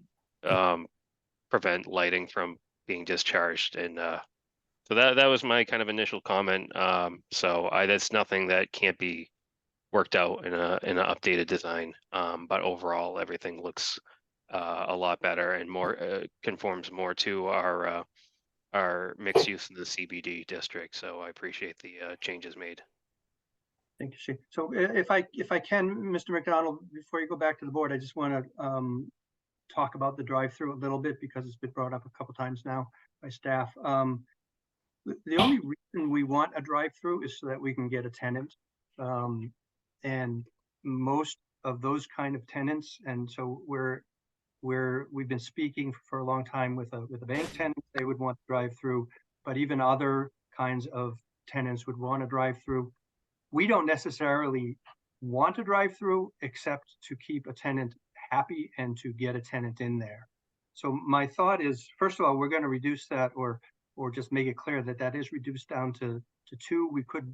prevent lighting from being discharged. And so that was my kind of initial comment. So that's nothing that can't be worked out in an updated design. But overall, everything looks a lot better and more conforms more to our mixed use in the CBD district. So I appreciate the changes made. Thank you, Shane. So if I can, Mr. McDonald, before you go back to the board, I just want to talk about the drive-through a little bit because it's been brought up a couple times now by staff. The only reason we want a drive-through is so that we can get a tenant. And most of those kind of tenants, and so we've been speaking for a long time with a bank tenant, they would want to drive through, but even other kinds of tenants would want to drive through. We don't necessarily want to drive through except to keep a tenant happy and to get a tenant in there. So my thought is, first of all, we're going to reduce that or just make it clear that that is reduced down to 2. We could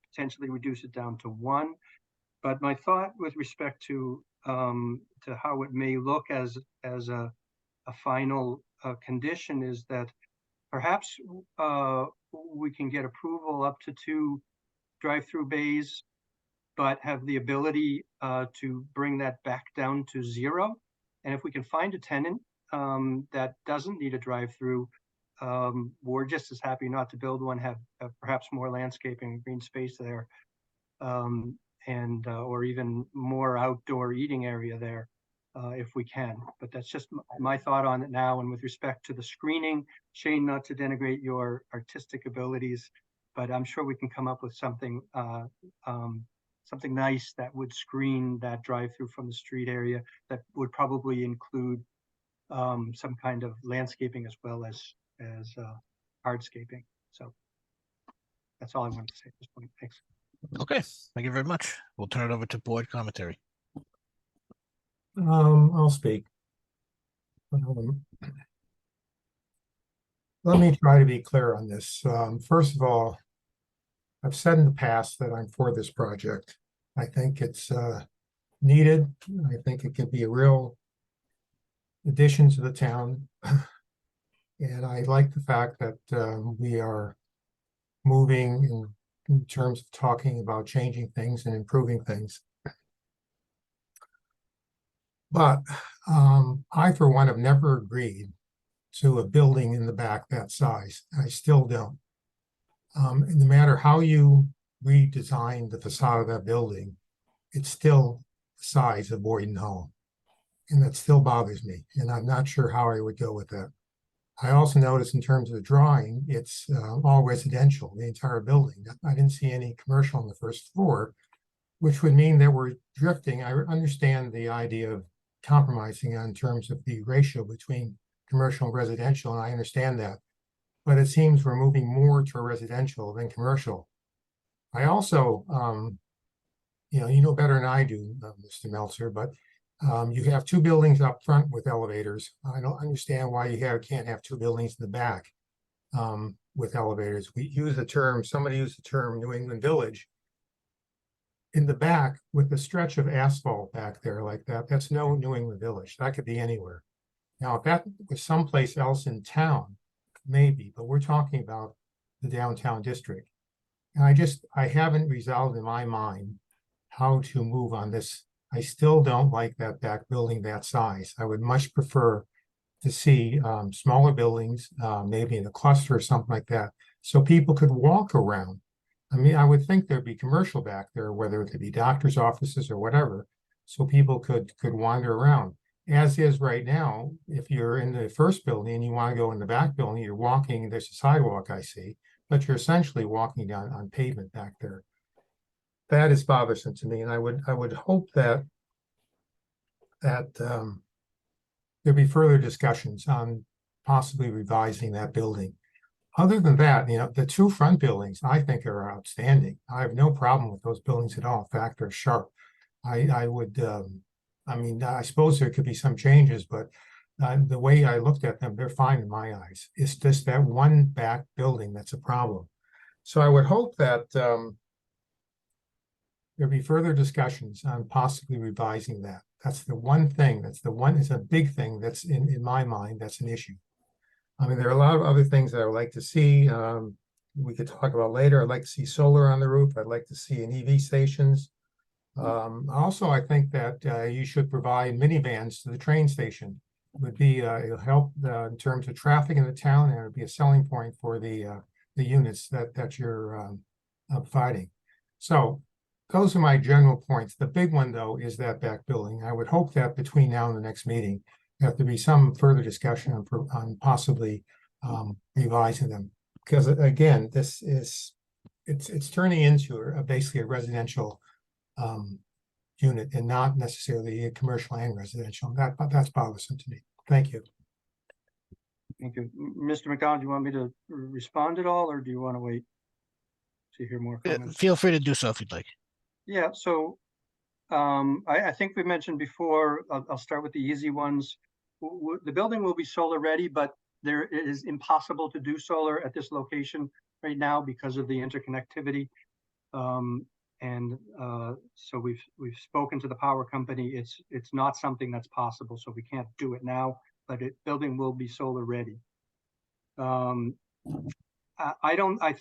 potentially reduce it down to 1. But my thought with respect to how it may look as a final condition is that perhaps we can get approval up to 2 drive-through bays, but have the ability to bring that back down to 0. And if we can find a tenant that doesn't need a drive-through, we're just as happy not to build one, have perhaps more landscaping, green space there, and or even more outdoor eating area there if we can. But that's just my thought on it now. And with respect to the screening, Shane, not to denigrate your artistic abilities, but I'm sure we can come up with something something nice that would screen that drive-through from the street area, that would probably include some kind of landscaping as well as hardscaping. So that's all I wanted to say at this point. Thanks. Okay, thank you very much. We'll turn it over to board commentary. I'll speak. Let me try to be clear on this. First of all, I've said in the past that I'm for this project. I think it's needed. I think it could be a real addition to the town. And I like the fact that we are moving in terms of talking about changing things and improving things. But I, for one, have never agreed to a building in the back that size. I still don't. No matter how you redesign the facade of that building, it's still the size of Boyden Hall. And that still bothers me. And I'm not sure how I would go with that. I also noticed in terms of the drawing, it's all residential, the entire building. I didn't see any commercial on the first floor, which would mean that we're drifting. I understand the idea of compromising in terms of the ratio between commercial and residential, and I understand that. But it seems we're moving more to residential than commercial. I also, you know better than I do, Mr. Meltzer, but you have 2 buildings up front with elevators. I don't understand why you can't have 2 buildings in the back with elevators. We use the term, somebody used the term New England Village. In the back with the stretch of asphalt back there like that, that's no New England Village. That could be anywhere. Now, if that was someplace else in town, maybe, but we're talking about the downtown district. And I haven't resolved in my mind how to move on this. I still don't like that back building that size. I would much prefer to see smaller buildings, maybe in a cluster or something like that, so people could walk around. I mean, I would think there'd be commercial back there, whether it could be doctor's offices or whatever, so people could wander around. As is right now, if you're in the first building and you want to go in the back building, you're walking, there's a sidewalk I see, but you're essentially walking down on pavement back there. That is bothersome to me, and I would hope that there'd be further discussions on possibly revising that building. Other than that, the 2 front buildings I think are outstanding. I have no problem with those buildings at all. In fact, they're sharp. I would, I suppose there could be some changes, but the way I looked at them, they're fine in my eyes. It's just that one back building that's a problem. So I would hope that there'll be further discussions on possibly revising that. That's the one thing, it's a big thing that's in my mind, that's an issue. I mean, there are a lot of other things that I would like to see. We could talk about later. I'd like to see solar on the roof. I'd like to see an EV stations. Also, I think that you should provide minivans to the train station. It would be, it'll help in terms of traffic in the town, and it would be a selling point for the units that you're providing. So those are my general points. The big one, though, is that back building. I would hope that between now and the next meeting, there have to be some further discussion on possibly revising them. Because again, it's turning into basically a residential unit and not necessarily a commercial and residential. That's bothersome to me. Thank you. Thank you. Mr. McDonald, do you want me to respond at all, or do you want to wait to hear more comments? Feel free to do so if you'd like. Yeah, so I think we mentioned before, I'll start with the easy ones. The building will be solar ready, but it is impossible to do solar at this location right now because of the interconnectivity. And so we've spoken to the power company. It's not something that's possible, so we can't do it now, but building will be solar ready. I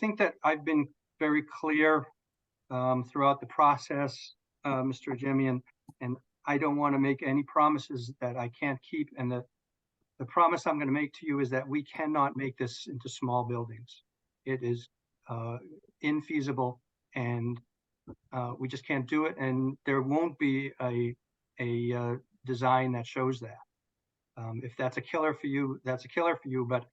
think that I've been very clear throughout the process, Mr. Jemian, and I don't want to make any promises that I can't keep. And the promise I'm going to make to you is that we cannot make this into small buildings. It is infeasible, and we just can't do it. And there won't be a design that shows that. If that's a killer for you, that's a killer for you. But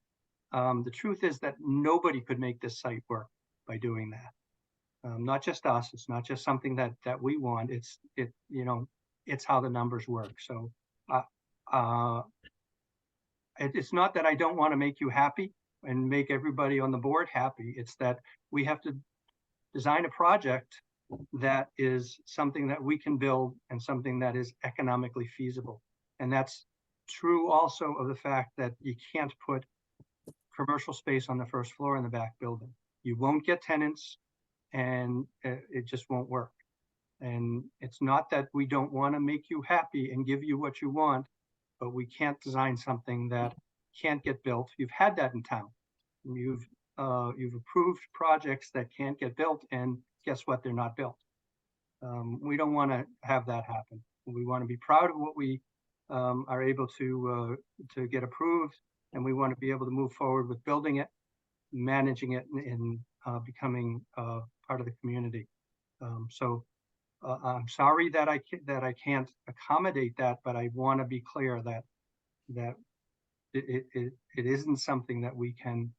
the truth is that nobody could make this site work by doing that. Not just us. It's not just something that we want. It's how the numbers work. So it's not that I don't want to make you happy and make everybody on the board happy. It's that we have to design a project that is something that we can build and something that is economically feasible. And that's true also of the fact that you can't put commercial space on the first floor in the back building. You won't get tenants, and it just won't work. And it's not that we don't want to make you happy and give you what you want, but we can't design something that can't get built. You've had that in town. You've approved projects that can't get built, and guess what? They're not built. We don't want to have that happen. We want to be proud of what we are able to get approved, and we want to be able to move forward with building it, managing it, and becoming part of the community. So I'm sorry that I can't accommodate that, but I want to be clear that it isn't something that we can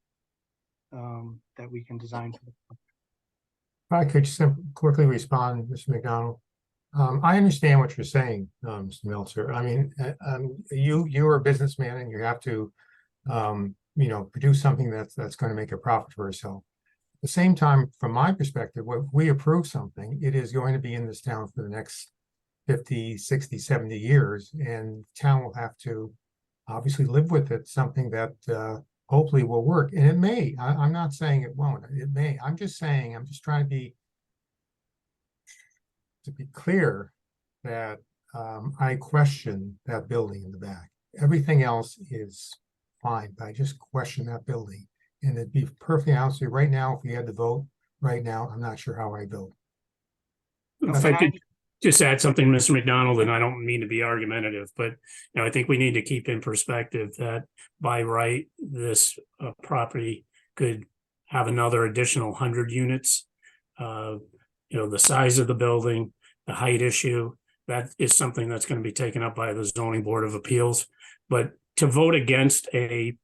design. If I could just quickly respond, Mr. McDonald. I understand what you're saying, Mr. Meltzer. I mean, you're a businessman and you have to, produce something that's going to make a profit for yourself. At the same time, from my perspective, when we approve something, it is going to be in this town for the next 50, 60, 70 years, and the town will have to obviously live with it, something that hopefully will work. And it may. I'm not saying it won't. It may. I'm just trying to be clear that I question that building in the back. Everything else is fine, but I just question that building. And to be perfectly honest with you, right now, if we had to vote right now, I'm not sure how I vote. If I could just add something, Mr. McDonald, and I don't mean to be argumentative, but I think we need to keep in perspective that by right, this property could have another additional 100 units. The size of the building, the height issue, that is something that's going to be taken up by the Zoning Board of Appeals. But to vote against any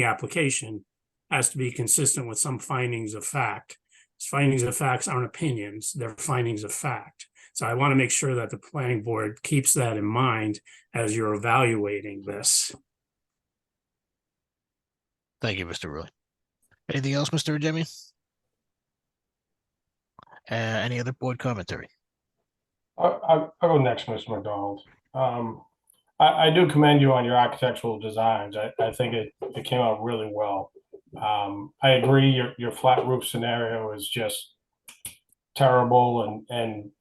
application has to be consistent with some findings of fact. Findings of facts aren't opinions, they're findings of fact. So I want to make sure that the planning board keeps that in mind as you're evaluating this. Thank you, Mr. Rulli. Anything else, Mr. Jemian? Any other board commentary? I'll go next, Mr. McDonald. I do commend you on your architectural designs. I think it came out really well. I agree your flat roof scenario is just terrible, and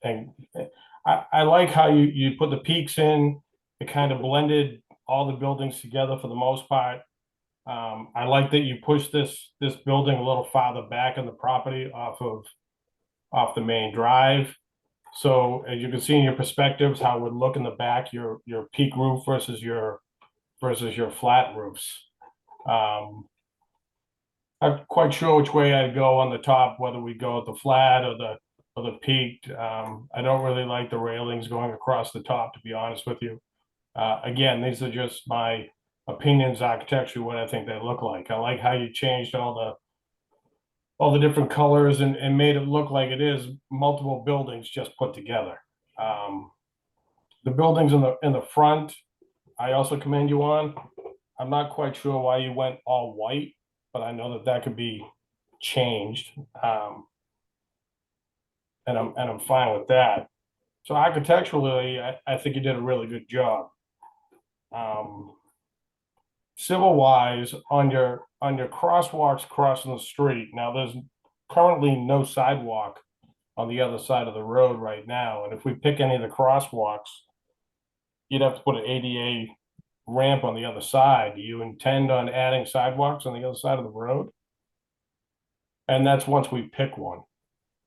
I like how you put the peaks in. It kind of blended all the buildings together for the most part. I like that you pushed this building a little farther back in the property off the main drive. So as you can see in your perspectives, how it would look in the back, your peak roof versus your flat roofs. I'm quite sure which way I'd go on the top, whether we go with the flat or the peaked. I don't really like the railings going across the top, to be honest with you. Again, these are just my opinions architecturally, what I think they look like. I like how you changed all the different colors and made it look like it is multiple buildings just put together. The buildings in the front, I also commend you on. I'm not quite sure why you went all white, but I know that could be changed. And I'm fine with that. So architecturally, I think you did a really good job. Civil wise, on your crosswalks crossing the street, now there's currently no sidewalk on the other side of the road right now. And if we pick any of the crosswalks, you'd have to put an ADA ramp on the other side. Do you intend on adding sidewalks on the other side of the road? And that's once we pick one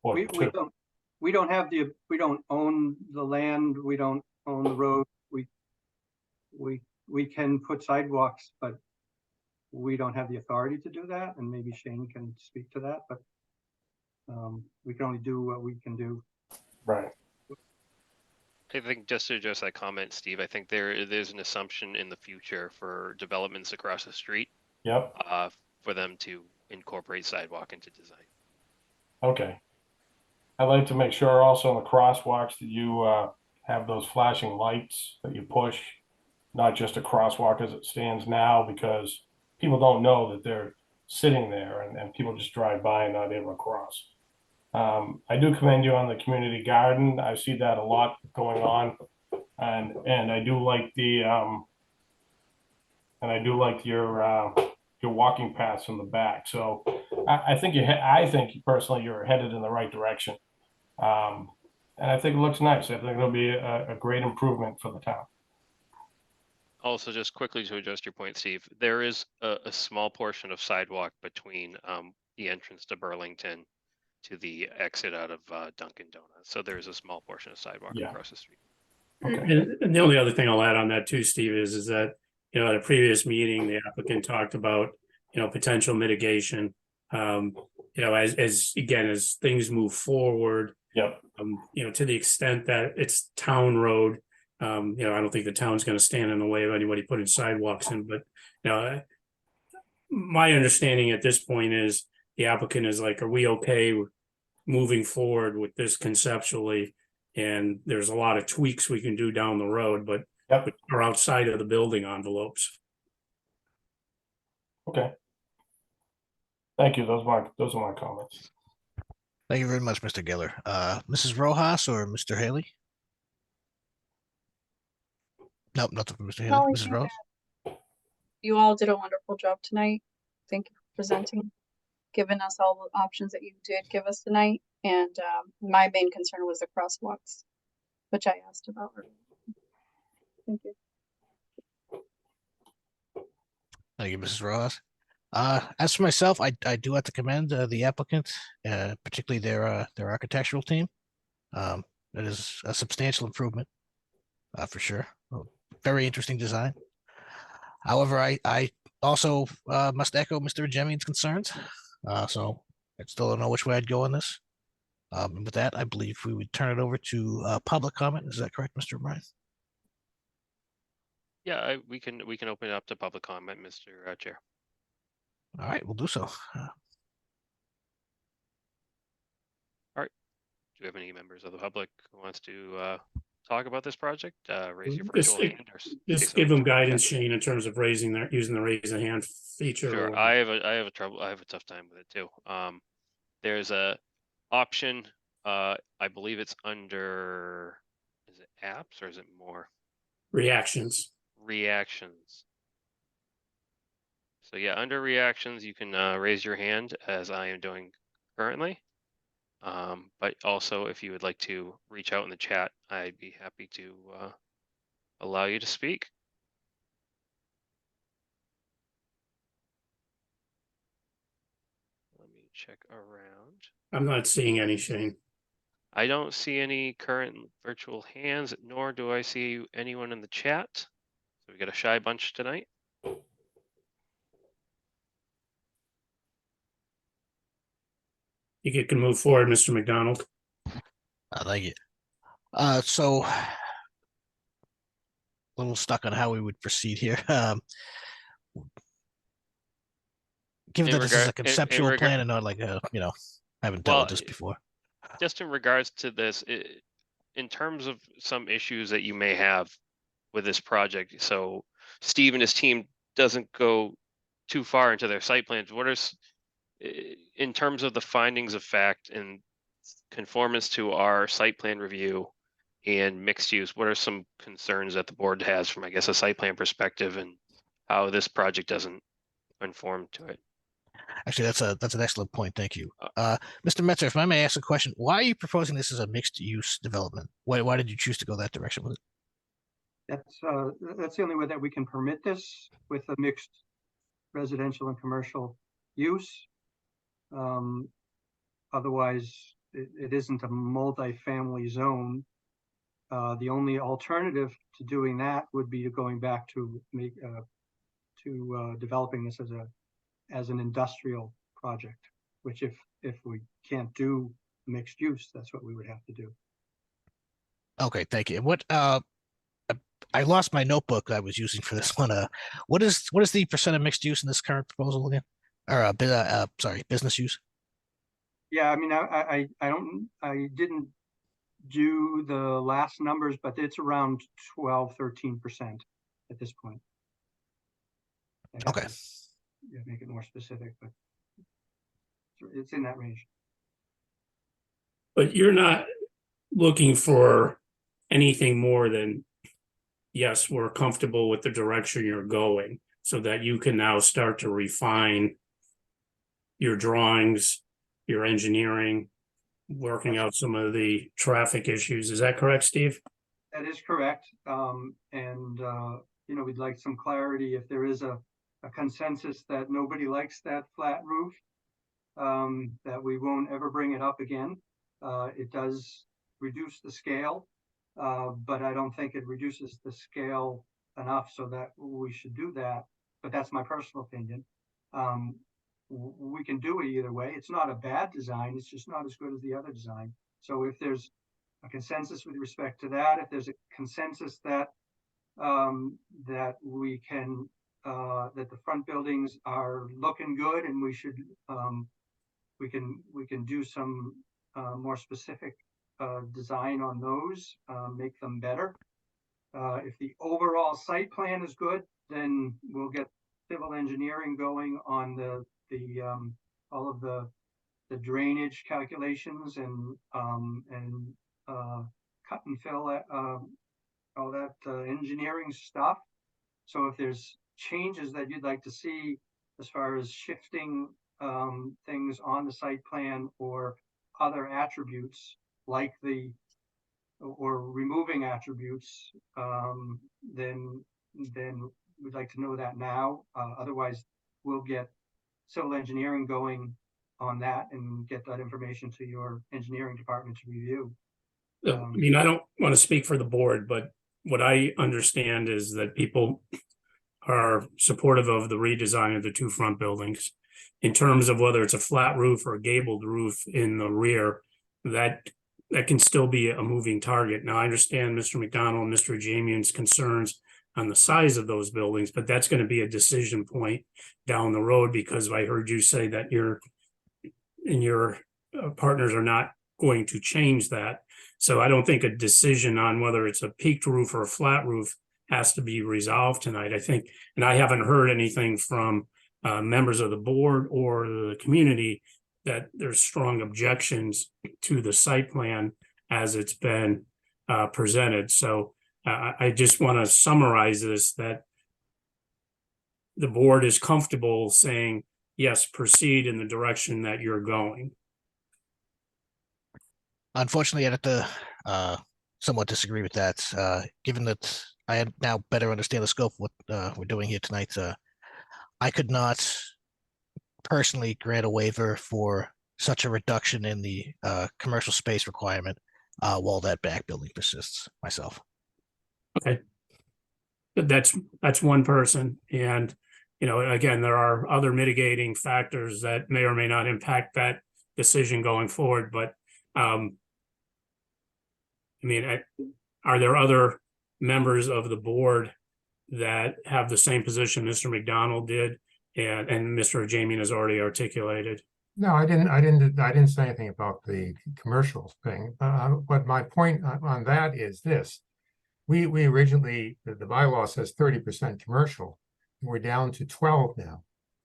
or We two. don't have we don't own the land, we don't own the road. We can put sidewalks, but we don't have the authority to do that, and maybe Shane can speak to that, but we can only do what we can do. Right. I think just to address that comment, Steve, I think there's an assumption in the future for developments across the street, Yep. for them to incorporate sidewalk into design. Okay. I'd like to make sure also in the crosswalks that you have those flashing lights that you push, not just a crosswalk as it stands now, because people don't know that they're sitting there and people just drive by and not able to cross. I do commend you on the community garden. I see that a lot going on, and I do like your walking paths in the back. So I think personally you're headed in the right direction, and I think it looks nice. I think it'll be a great improvement for the town. Also, just quickly to address your point, Steve, there is a small portion of sidewalk between the entrance to Burlington to the exit out of Dunkin' Donuts. So there's a small portion of sidewalk Yeah. across the street. Okay. And the only other thing I'll add on that too, Steve, is that, at a previous meeting, the applicant talked about, potential mitigation. As things move forward, Yep. to the extent that it's town road, I don't think the town's gonna stand in the way of anybody putting sidewalks in, but, my understanding at this point is the applicant is like, are we okay with moving forward with this conceptually? And there's a lot of tweaks we can do down the road, but Yep. are outside of the building envelopes. Okay. Thank you. Those are my comments. Thank you very much, Mr. Geller. Mrs. Rojas or Mr. Haley? Nope, nothing from Mr. Haley. No, I Mrs. think Rojas? You all did a wonderful job tonight. Thank you for presenting, giving us all the options that you did give us tonight. And my main concern was the crosswalks, which I asked about earlier. Thank you. Thank you, Mrs. Rojas. As for myself, I do have to commend the applicant, particularly their architectural team. It is a substantial improvement, for sure. Very interesting design. However, I also must echo Mr. Jemian's concerns. So I still don't know which way I'd go on this. And with that, I believe we would turn it over to public comment. Is that correct, Mr. O'Brien? Yeah, we can open it up to public comment, Mr. Chair. All right, we'll do so. Do you have any members of the public who wants to talk about this project? Raise your Just- virtual hand. Or Just say give them something. guidance, Shane, in terms of using the raise a hand feature. Sure, or- I have a tough time with it too. There's a option, I believe it's under, is it apps or is it more? Reactions. Reactions. So yeah, under reactions, you can raise your hand as I am doing currently. But also if you would like to reach out in the chat, I'd be happy to allow you to speak. Let me check around. I'm not seeing any, Shane. I don't see any current virtual hands, nor do I see anyone in the chat. So we got a shy bunch tonight. You can move forward, Mr. McDonald. Thank you. So a little stuck on how we would proceed here. Given In that this is a regard- in conceptual regard- plan and not like a, I haven't dealt Well, with this before. Just in regards to this, in terms of some issues that you may have with this project, so Steve and his team doesn't go too far into their site plans. What are, in terms of the findings of fact and conformance to our site plan review and mixed use, what are some concerns that the board has from, I guess, a site plan perspective and how this project doesn't conform to it? Actually, that's an excellent point. Thank you. Mr. Metzer, if I may ask a question, why are you proposing this as a mixed use development? Why did you choose to go that direction with it? That's the only way that we can permit this with a mixed residential and commercial use. Otherwise, it isn't a multifamily zone. The only alternative to doing that would be going back to developing this as an industrial project, which if we can't do mixed use, that's what we would have to do. Okay, thank you. And what I lost my notebook I was using for this one. What is the percent of mixed use in this current proposal again? Or sorry, business use? Yeah, I mean, I didn't do the last numbers, but it's around 12-13% at this point. Okay. Yeah, make it more specific, but it's in that range. But you're not looking for anything more than, yes, we're comfortable with the direction you're going, so that you can now start to refine your drawings, your engineering, working out some of the traffic issues. Is that correct, Steve? That is correct. We'd like some clarity if there is a consensus that nobody likes that flat roof, that we won't ever bring it up again. It does reduce the scale, but I don't think it reduces the scale enough so that we should do that. But that's my personal opinion. We can do it either way. It's not a bad design. It's just not as good as the other design. So if there's a consensus with respect to that, if there's a consensus that we can that the front buildings are looking good and we should we can do some more specific design on those, make them better. If the overall site plan is good, then we'll get civil engineering going on all of the drainage calculations and cut and fill all that engineering stuff. So if there's changes that you'd like to see as far as shifting things on the site plan or other attributes like or removing attributes, then we'd like to know that now. Otherwise, we'll get civil engineering going on that and get that information to your engineering department to review. I mean, I don't want to speak for the board, but what I understand is that people are supportive of the redesign of the two front buildings. In terms of whether it's a flat roof or a gabled roof in the rear, that can still be a moving target. Now, I understand Mr. McDonald and Mr. Jamian's concerns on the size of those buildings, but that's going to be a decision point down the road, because I heard you say that your partners are not going to change that. So I don't think a decision on whether it's a peaked roof or a flat roof has to be resolved tonight. I think, and I haven't heard anything from members of the board or the community that there's strong objections to the site plan as it's been presented. So I just want to summarize this, that the board is comfortable saying, yes, proceed in the direction that you're going. Unfortunately, I'd have to somewhat disagree with that. Given that I now better understand the scope of what we're doing here tonight, I could not personally grant a waiver for such a reduction in the commercial space requirement while that back building persists myself. Okay. But that's one person. And, again, there are other mitigating factors that may or may not impact that decision going forward. But are there other members of the board that have the same position Mr. McDonald did and Mr. Jamian has already articulated? No, I didn't say anything about the commercial thing. But my point on that is this: we originally, the bylaw says 30% commercial. We're down to 12 now.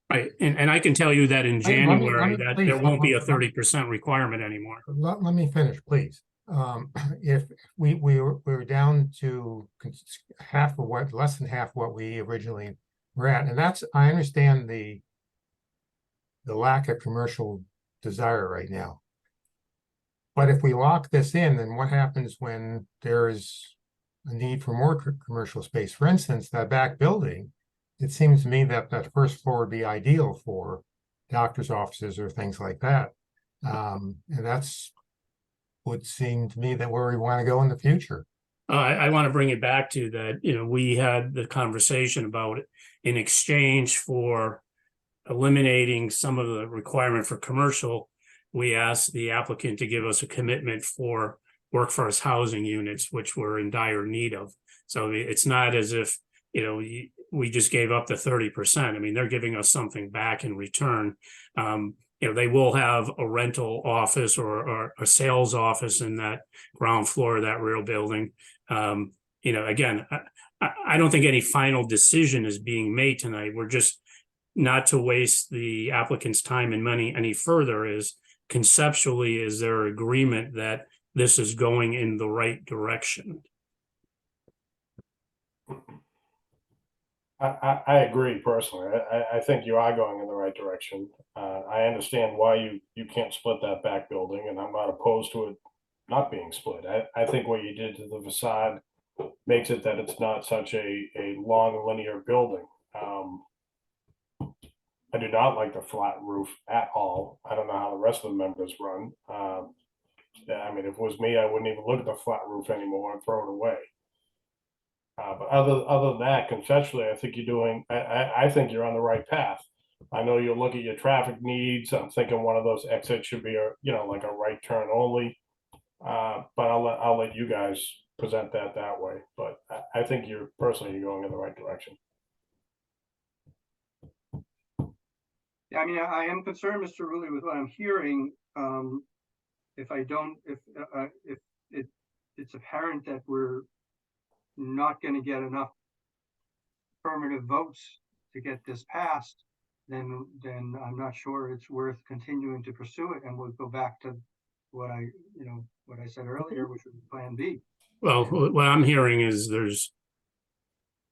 Right, and I can tell you that in January that please, there won't be a 30% requirement anymore. Let me finish, please. If we were down to less than half what we originally were at, and I understand the the lack of commercial desire right now. But if we lock this in, then what happens when there's a need for more commercial space? For instance, that back building, it seems to me that that first floor would be ideal for doctor's offices or things like that. And that's would seem to me that where we want to go in the future. I want to bring it back to that, we had the conversation about it in exchange for eliminating some of the requirement for commercial. We asked the applicant to give us a commitment for workforce housing units, which we're in dire need of. So it's not as if, we just gave up the 30%. I mean, they're giving us something back in return. They will have a rental office or a sales office in that ground floor of that real building. Again, I don't think any final decision is being made tonight. We're just not to waste the applicant's time and money any further. Is conceptually, is there agreement that this is going in the right direction? I agree personally. I think you are going in the right direction. I understand why you can't split that back building, and I'm not opposed to it not being split. I think what you did to the facade makes it that it's not such a long linear building. I do not like the flat roof at all. I don't know how the rest of the members run. I mean, if it was me, I wouldn't even look at the flat roof anymore and throw it away. But other than that, conceptually, I think you're doing. I think you're on the right path. I know you'll look at your traffic needs. I'm thinking one of those exits should be like a right turn only. But I'll let you guys present that way. But I think you're going in the right direction. Yeah, I mean, I am concerned, Mr. Rulli, with what I'm hearing. If it's apparent that we're not going to get enough affirmative votes to get this passed, then I'm not sure it's worth continuing to pursue it. And we'll go back to what I said earlier, which was Plan B. Well, what I'm hearing is there's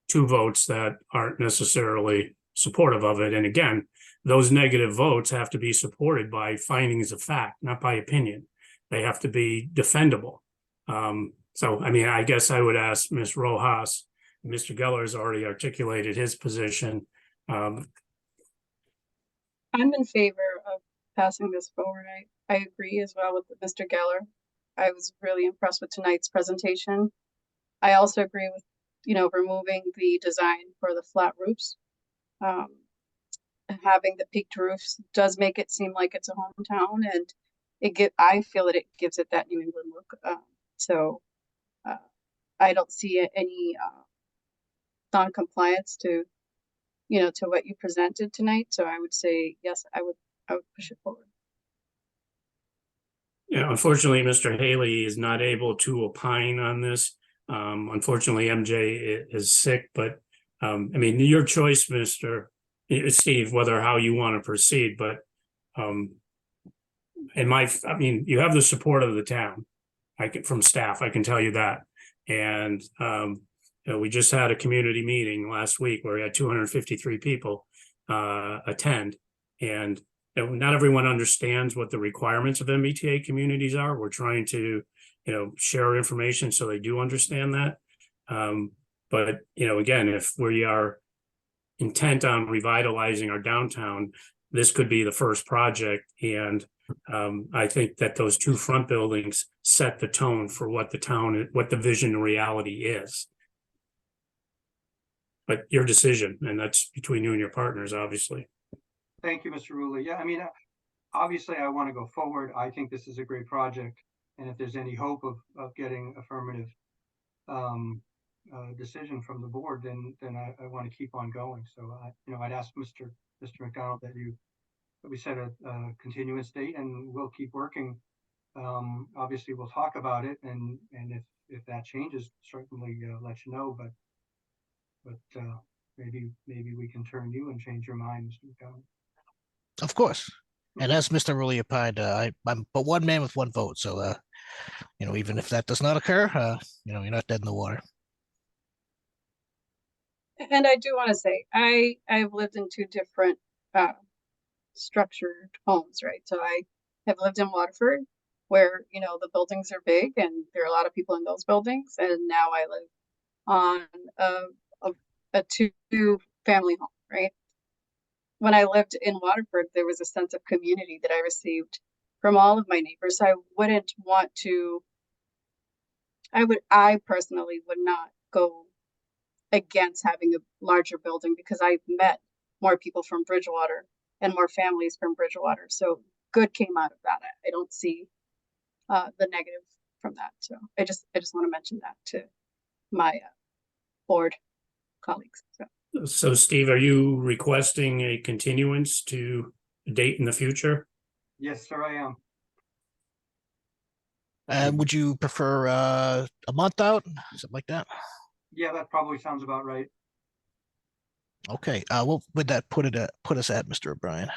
2 votes that aren't necessarily supportive of it. And again, those negative votes have to be supported by findings of fact, not by opinion. They have to be defendable. So, I mean, I guess I would ask Ms. Rojas. Mr. Geller has already articulated his position. I'm in favor of passing this forward. I agree as well with Mr. Geller. I was really impressed with tonight's presentation. I also agree with, removing the design for the flat roofs. Having the peaked roofs does make it seem like it's a hometown, and I feel that it gives it that New England look. I don't see any non-compliance to what you presented tonight. So I would say yes, I would push it forward. Yeah, unfortunately, Mr. Haley is not able to opine on this. Unfortunately, MJ is sick, but I mean, your choice, Mr. Steve, how you want to proceed, but I mean, you have the support of the town. From staff, I can tell you that. And we just had a community meeting last week where we had 253 people attend, and not everyone understands what the requirements of MBTA communities are. We're trying to, share information so they do understand that. But again, if we are intent on revitalizing our downtown, this could be the first project. And I think that those 2 front buildings set the tone for what the vision and reality is. But your decision, and that's between you and your partners, obviously. Thank you, Mr. Rulli. Yeah, I mean, obviously I want to go forward. I think this is a great project. And if there's any hope of getting affirmative decision from the board, then I want to keep on going. So, I'd ask Mr. McDonald that we set a continuous date, and we'll keep working. Obviously, we'll talk about it, and if that changes, certainly let you know. But maybe we can turn you and change your mind, Mr. McDonald. Of course. And as Mr. Rulli opined, I'm but one man with one vote. So, even if that does not occur, you're not dead in the water. And I do want to say, I've lived in 2 different structured homes, right? So I have lived in Waterford where, you know, the buildings are big and there are a lot of people in those buildings. And now I live on a two-family home, right? When I lived in Waterford, there was a sense of community that I received from all of my neighbors. I wouldn't want to, I personally would not go against having a larger building because I've met more people from Bridgewater and more families from Bridgewater. So good came out of that. I don't see the negative from that. So I just want to mention that to my board colleagues. So Steve, are you requesting a continuance to a date in the future? Yes, sir, I am. And would you prefer a month out, something like that? Yeah, that probably sounds about right. Okay, what would that put us at, Mr. O'Brien?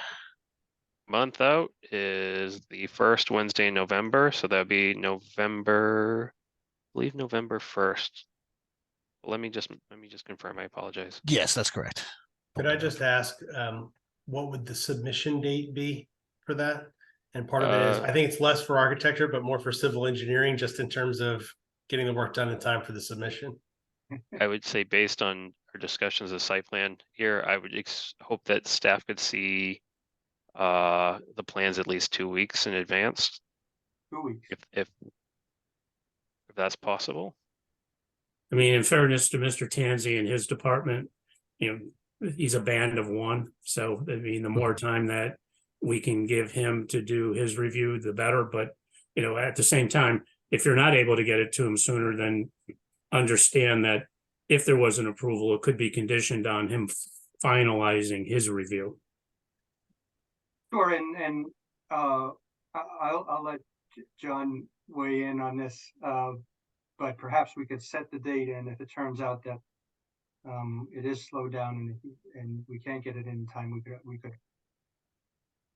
Month out is the first Wednesday in November, so that'd be November, I believe November 1st. Let me just confirm. I apologize. Yes, that's correct. Could I just ask, what would the submission date be for that? And part of it is, I think it's less for architecture, but more for civil engineering, just in terms of getting the work done in time for the submission. I would say based on our discussions of site plan here, I would hope that staff could see the plans at least 2 weeks in advance, 2 weeks. if that's possible. I mean, in fairness to Mr. Tanzi and his department, you know, he's a band of one. So, I mean, the more time that we can give him to do his review, the better. But, you know, at the same time, if you're not able to get it to him sooner, then understand that if there was an approval, it could be conditioned on him finalizing his review. Sure, and I'll let John weigh in on this, but perhaps we could set the date, and if it turns out that it is slowed down and we can't get it in time, we could,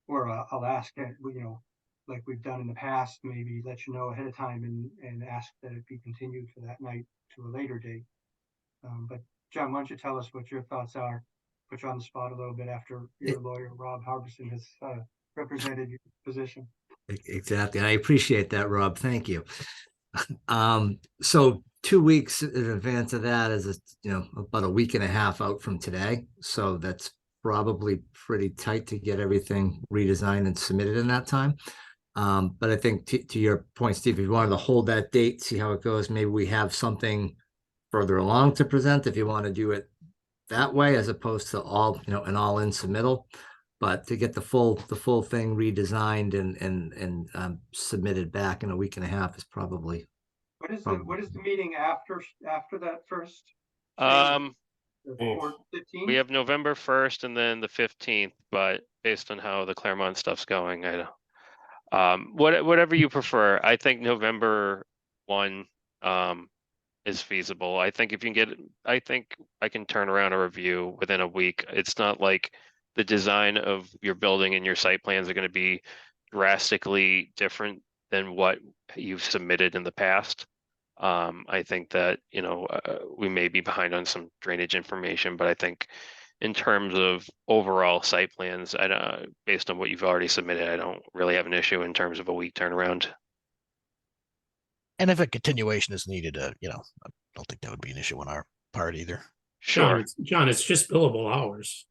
or I'll ask, you know, like we've done in the past, maybe let you know ahead of time and ask that it be continued for that night to a later date. But John, why don't you tell us what your thoughts are? Put you on the spot a little bit after your lawyer, Rob Harbison, has represented your position. Exactly. I appreciate that, Rob. Thank you. So 2 weeks in advance of that is, about a week and a half out from today. So that's probably pretty tight to get everything redesigned and submitted in that time. But I think to your point, Steve, if you wanted to hold that date, see how it goes, maybe we have something further along to present if you want to do it that way, as opposed to all, an all-in submittal. But to get the full thing redesigned and submitted back in a week and a half is probably. What is the meeting after that first? We have November 1st and then the 15th, but based on how the Claremont stuff's going, I don't. Whatever you prefer. I think November 1 is feasible. I think if you can I think I can turn around a review within a week. It's not like the design of your building and your site plans are going to be drastically different than what you've submitted in the past. I think that, we may be behind on some drainage information, but I think in terms of overall site plans, based on what you've already submitted, I don't really have an issue in terms of a week turnaround. And if a continuation is needed, I don't think that would be an issue on our part either. Sure. John, it's just billable hours.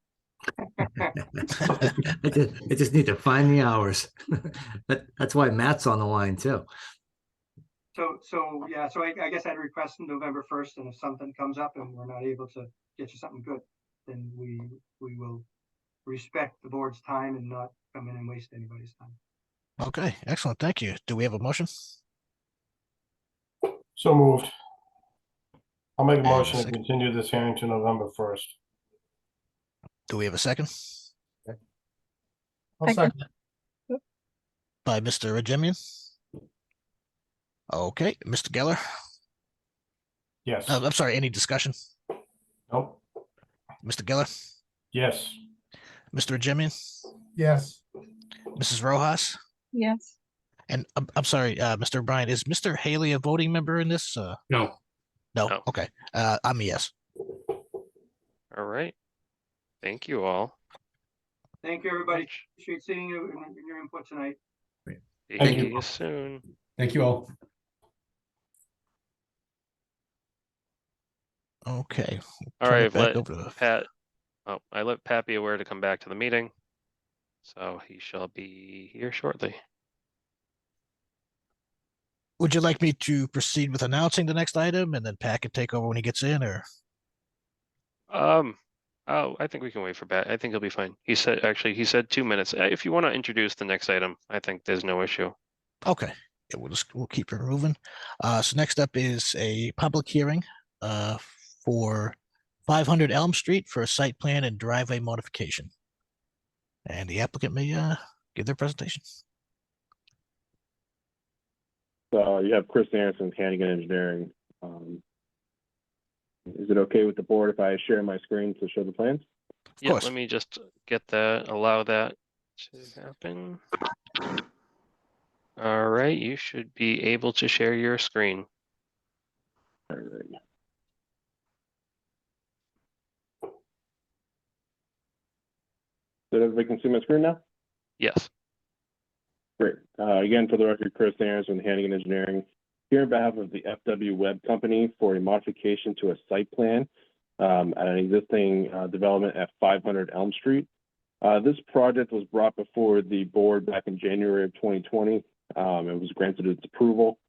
I just need to find the hours. But that's why Matt's on the line too. So I guess I'd request November 1st, and if something comes up and we're not able to get you something good, then we will respect the board's time and not come in and waste anybody's time. Okay, excellent. Thank you. Do we have a motion? So moved. I'll make a And a motion to second. continue this hearing to November 1st. Do we have a second? I'll second. By Mr. Rajemian? Okay, Mr. Geller? Yes. I'm sorry, any discussion? Nope. Mr. Geller? Yes. Mr. Rajemian? Yes, Mrs. Rojas? Yes. And I'm sorry, Mr. O'Brien, is Mr. Haley a voting member in this? No. No, No. okay. I'm a yes. All right. Thank you all. Thank you, everybody. Appreciate seeing you and your input tonight. See you. you soon. Thank you all. Okay. All turn right, it I've back let over to- Pat. Oh, I let Pat be aware to come back to the meeting, so he shall be here shortly. Would you like me to proceed with announcing the next item and then Pat can take over when he gets in, or? Oh, I think we can wait for Pat. I think he'll be fine. He said 2 minutes. If you want to introduce the next item, I think there's no issue. Okay, yeah, we'll keep it moving. So next up is a public hearing for 500 Elm Street for a site plan and driveway modification. And the applicant may give their presentation. You have Chris Anderson, Hannigan Engineering. Is it okay with the board if I share my screen to show the plans? Yeah, course. let me just get that, allow that to happen. All right, you should be able to share your screen. All right. Did everybody can see my screen now? Yes. Great. Again, for the record, Chris Anderson, Hannigan Engineering, here on behalf of the FW Web Company for a modification to a site plan at an existing development at 500 Elm Street. This project was brought before the board back in January of 2020. It was granted its approval.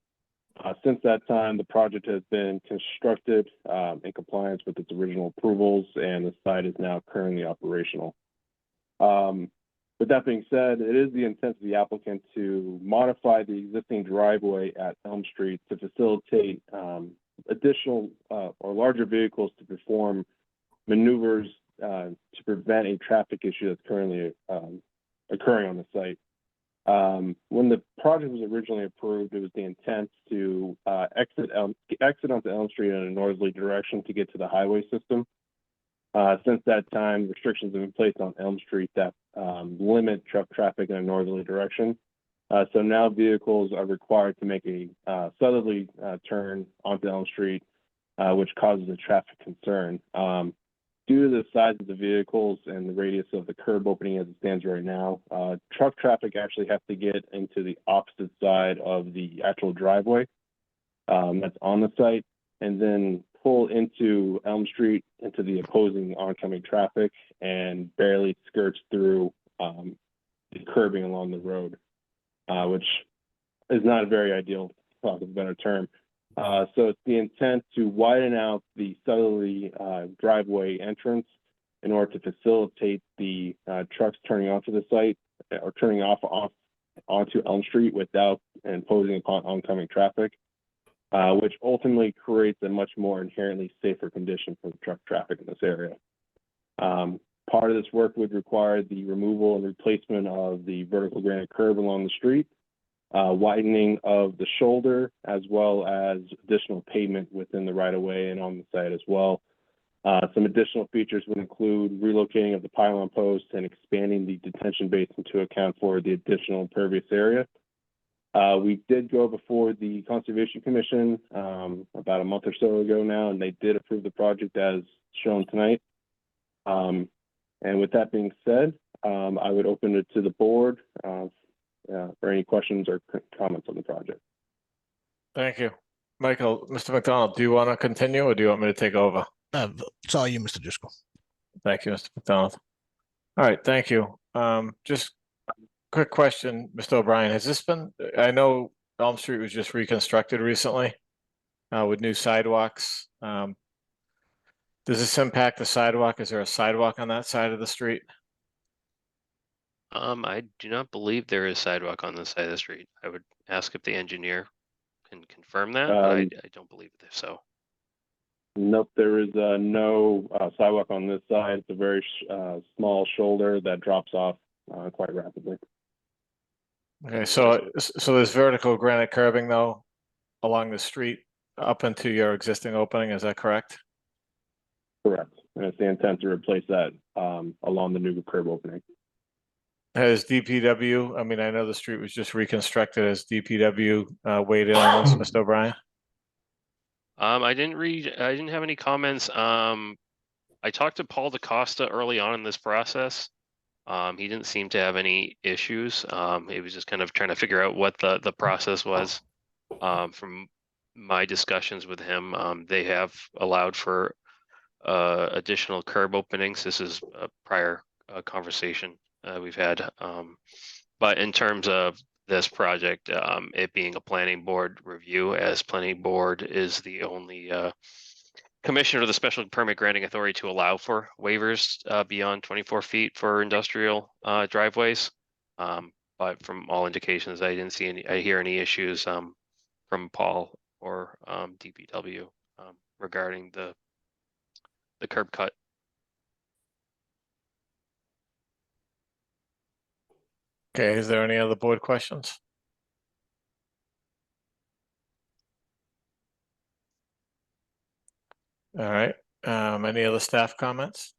Since that time, the project has been constructed in compliance with its original approvals, and the site is now currently operational. With that being said, it is the intent of the applicant to modify the existing driveway at Elm Street to facilitate additional or larger vehicles to perform maneuvers to prevent a traffic issue that's currently occurring on the site. When the project was originally approved, it was the intent to exit onto Elm Street in a northerly direction to get to the highway system. Since that time, restrictions have been placed on Elm Street that limit truck traffic in a northerly direction. So now vehicles are required to make a southerly turn onto Elm Street, which causes a traffic concern. Due to the size of the vehicles and the radius of the curb opening as it stands right now, truck traffic actually has to get into the opposite side of the actual driveway that's on the site, and then pull into Elm Street into the opposing oncoming traffic and barely skirts through the curbing along the road, which is not a very ideal, for lack of a better term. So it's the intent to widen out the southerly driveway entrance in order to facilitate the trucks turning onto the site or turning off onto Elm Street without imposing upon oncoming traffic, which ultimately creates a much more inherently safer condition for the truck traffic in this area. Part of this work would require the removal and replacement of the vertical granite curb along the street, widening of the shoulder, as well as additional pavement within the right-of-way and on the site as well. Some additional features would include relocating of the pylon post and expanding the detention basin to account for the additional impervious area. We did go before the Conservation Commission about a month or so ago now, and they did approve the project as shown tonight. And with that being said, I would open it to the board for any questions or comments on the project. Thank you. Michael, Mr. McDonald, do you want to continue or do you want me to take over? It's all you, Mr. Driscoll. Thank you, Mr. McDonald. All right, thank you. Just quick question, Mr. O'Brien, has this been, I know Elm Street was just reconstructed recently with new sidewalks. Does this impact the sidewalk? Is there a sidewalk on that side of the street? I do not believe there is sidewalk on this side of the street. I would ask if the engineer can confirm that, but I don't believe it so. Nope, there is no sidewalk on this side. It's a very small shoulder that drops off quite rapidly. Okay, so there's vertical granite curbing though along the street up into your existing opening, is that correct? Correct, and it's the intent to replace that along the new curb opening. Has DPW, I mean, I know the street was just reconstructed, has DPW weighed in on this, Mr. O'Brien? I didn't have any comments. I talked to Paul DaCosta early on in this process. He didn't seem to have any issues. He was just kind of trying to figure out what the process was. From my discussions with him, they have allowed for additional curb openings. This is a prior conversation we've had. But in terms of this project, it being a planning board review, as planning board is the only commissioner of the special permit granting authority to allow for waivers beyond 24 feet for industrial driveways. But from all indications, I didn't see I hear any issues from Paul or DPW regarding the curb cut. Okay, is there any other board questions? All right, any other staff comments?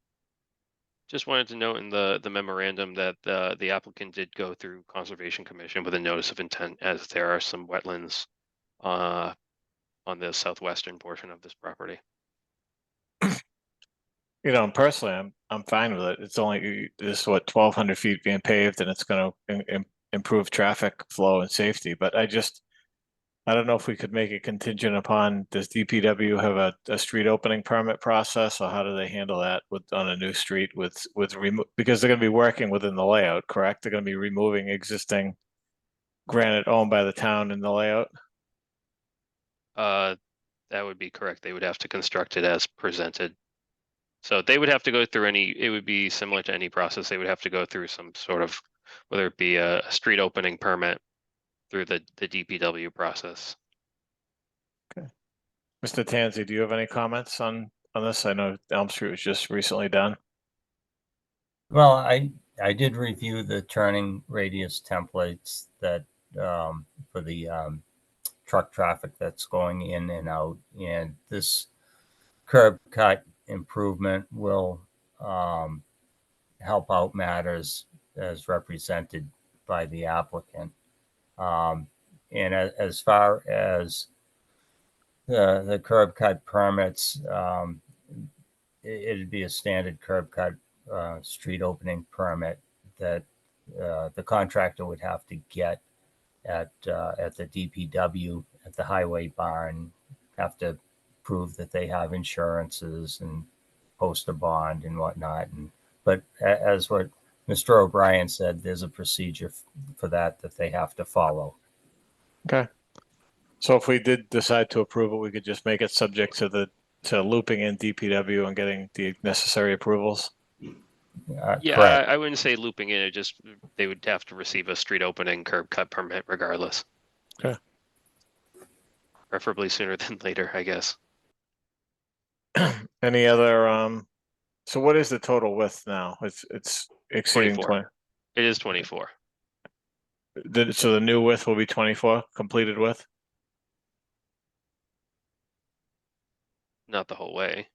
Just wanted to note in the memorandum that the applicant did go through Conservation Commission with a notice of intent, as there are some wetlands on the southwestern portion of this property. You know, personally, I'm fine with it. It's only, this what, 1,200 feet being paved, and it's gonna improve traffic flow and safety, but I don't know if we could make it contingent upon, does DPW have a street opening permit process, or how do they handle that on a new street because they're gonna be working within the layout, correct? They're gonna be removing existing granite owned by the town in the layout? That would be correct. They would have to construct it as presented. So they would have to go through it would be similar to any process. They would have to go through some sort of, whether it be a street opening permit through the DPW process. Okay. Mr. Tanzi, do you have any comments on this? I know Elm Street was just recently done. Well, I did review the turning radius templates that for the truck traffic that's going in and out, and this curb cut improvement will help out matters as represented by the applicant. And as far as the curb cut permits, it'd be a standard curb cut street opening permit that the contractor would have to get at the DPW at the highway barn, have to prove that they have insurances and post a bond and whatnot. But as what Mr. O'Brien said, there's a procedure for that they have to follow. Okay. So if we did decide to approve it, we could just make it subject to looping in DPW and getting the necessary approvals? Yeah, Correct. I wouldn't say looping in, they would have to receive a street opening curb cut permit regardless. Okay. Preferably sooner than later, I guess. Any other, so what is the total width now? It's exceeding 24. 20. It is 24. So the new width will be 24, completed width? Not the whole way.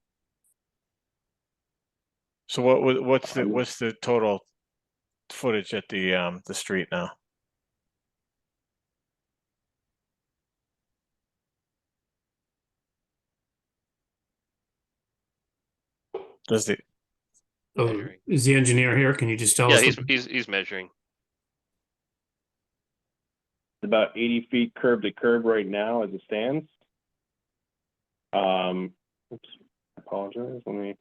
So what's the total footage at the street now? Does the Oh, Measuring. is the engineer here? Can you just tell Yeah, us? he's measuring. About 80 feet curb to curb right now as it stands. Oops, I apologize. Let me.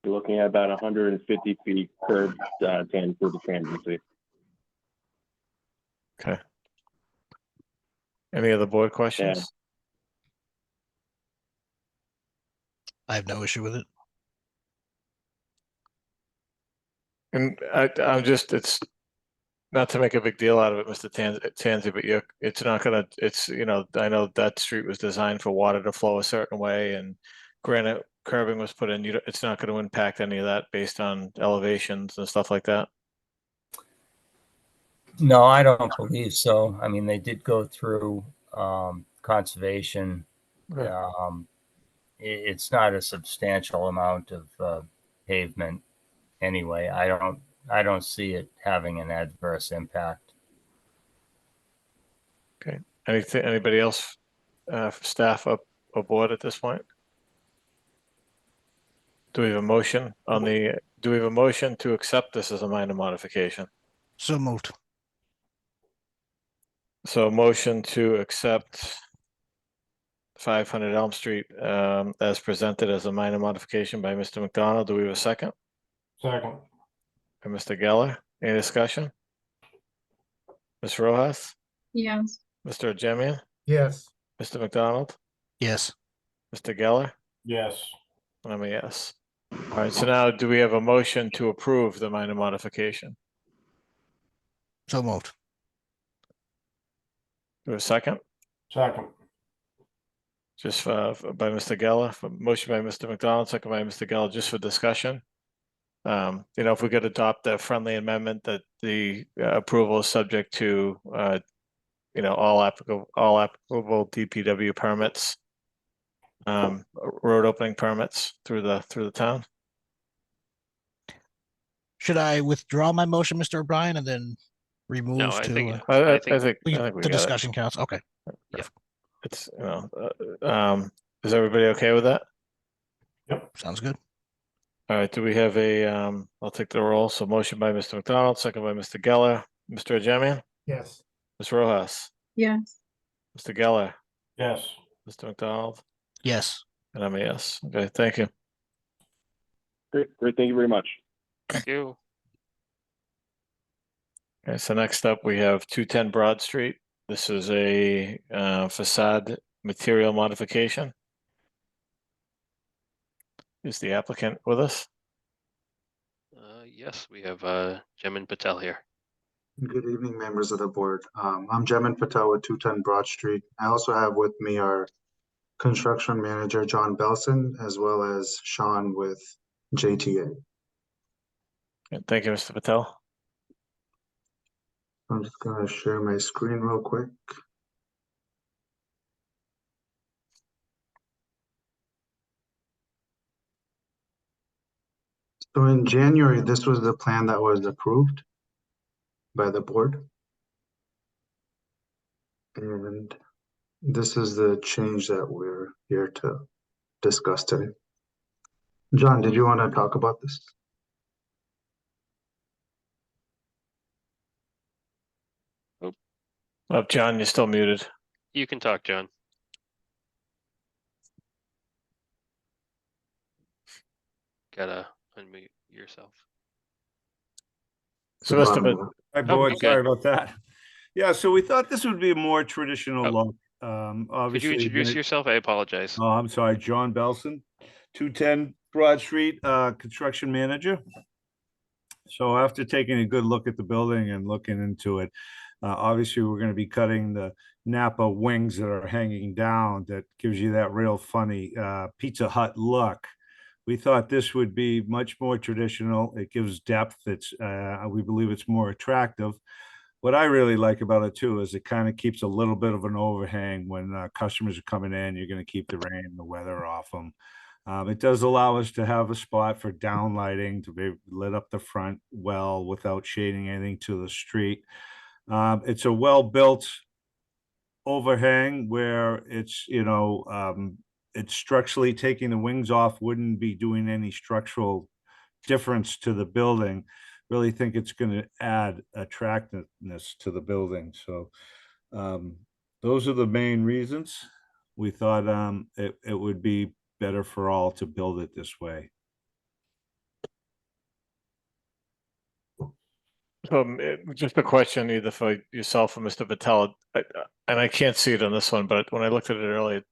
You're looking at about 150 feet curb for the transit. Okay. Any other board questions? Yeah. I have no issue with it. And I'm just, it's not to make a big deal out of it, Mr. Tanzi, but it's not gonna, I know that street was designed for water to flow a certain way and granite curbing was put in. It's not gonna impact any of that based on elevations and stuff like that? No, I don't believe so. I mean, they did go through conservation. Okay. It's not a substantial amount of pavement anyway. I don't see it having an adverse impact. Anything, anybody else, staff up aboard at this point? Do we have a motion on the, do we have a motion to accept this as a minor modification? So moved. So a motion to accept 500 Elm Street, as presented as a minor modification by Mr. McDonald. Do we have a second? Second. And Mr. Geller, any discussion? Ms. Rojas, Yes. Mr. Jemian, yes, Mr. McDonald, Yes. Mr. Geller? Yes. I'm a yes. All right, so now do we have a motion to approve the minor modification? So moved. Do we have a second? Second. Just by Mr. Geller, motion by Mr. McDonald, second by Mr. Geller, just for discussion. You know, if we could adopt a friendly amendment that the approval is subject to, you know, all applicable DPW permits, road opening permits through the town. Should I withdraw my motion, Mr. O'Brien, and then remove No, I to think, I I think, think we- we the got it. discussion counts? Okay. It's, you know, is everybody okay with that? Sounds good. All right, do we have a, I'll take the roll. So motion by Mr. McDonald, second by Mr. Geller, Mr. Jemian, yes, Ms. Rojas, Yes. Mr. Geller, Yes. Mr. McDonald, Yes. and I'm a yes. Okay, thank you. Great, thank you very much. thank you. Okay, so next up, we have 210 Broad Street. This is a facade material modification. Is the applicant with us? Yes, we have Jemin Patel here. Good evening, members of the board. I'm Jemin Patel with 210 Broad Street. I also have with me our construction manager, John Belson, as well as Sean with JTA. Okay, thank you, Mr. Patel. I'm just gonna share my screen real quick. So in January, this was the plan that was approved by the board. And this is the change that we're here to discuss today. John, did you want to talk about this? Oh, John, you're still muted. You can talk, John. Gotta unmute yourself. So Mr. Hi, Oh, board. you Sorry good. about that. Yeah, so we thought this would be a more traditional Oh. look. Could Obviously, you introduce gonna- yourself? I apologize. Oh, I'm sorry, John Belson, 210 Broad Street, construction manager. So after taking a good look at the building and looking into it, obviously, we're going to be cutting the Napa wings that are hanging down. That gives you that real funny Pizza Hut look. We thought this would be much more traditional. It gives depth. It's we believe it's more attractive. What I really like about it too is it kind of keeps a little bit of an overhang when customers are coming in. You're going to keep the rain and the weather off them. It does allow us to have a spot for downlighting to be lit up the front well without shading anything to the street. It's a well-built overhang where it's, you know, it's structurally taking the wings off wouldn't be doing any structural difference to the building. Really think it's going to add attractiveness to the building. So those are the main reasons. We thought it would be better for all to build it this way. Just a question either for yourself or Mr. Patel, and I can't see it on this one, but when I looked at it earlier, it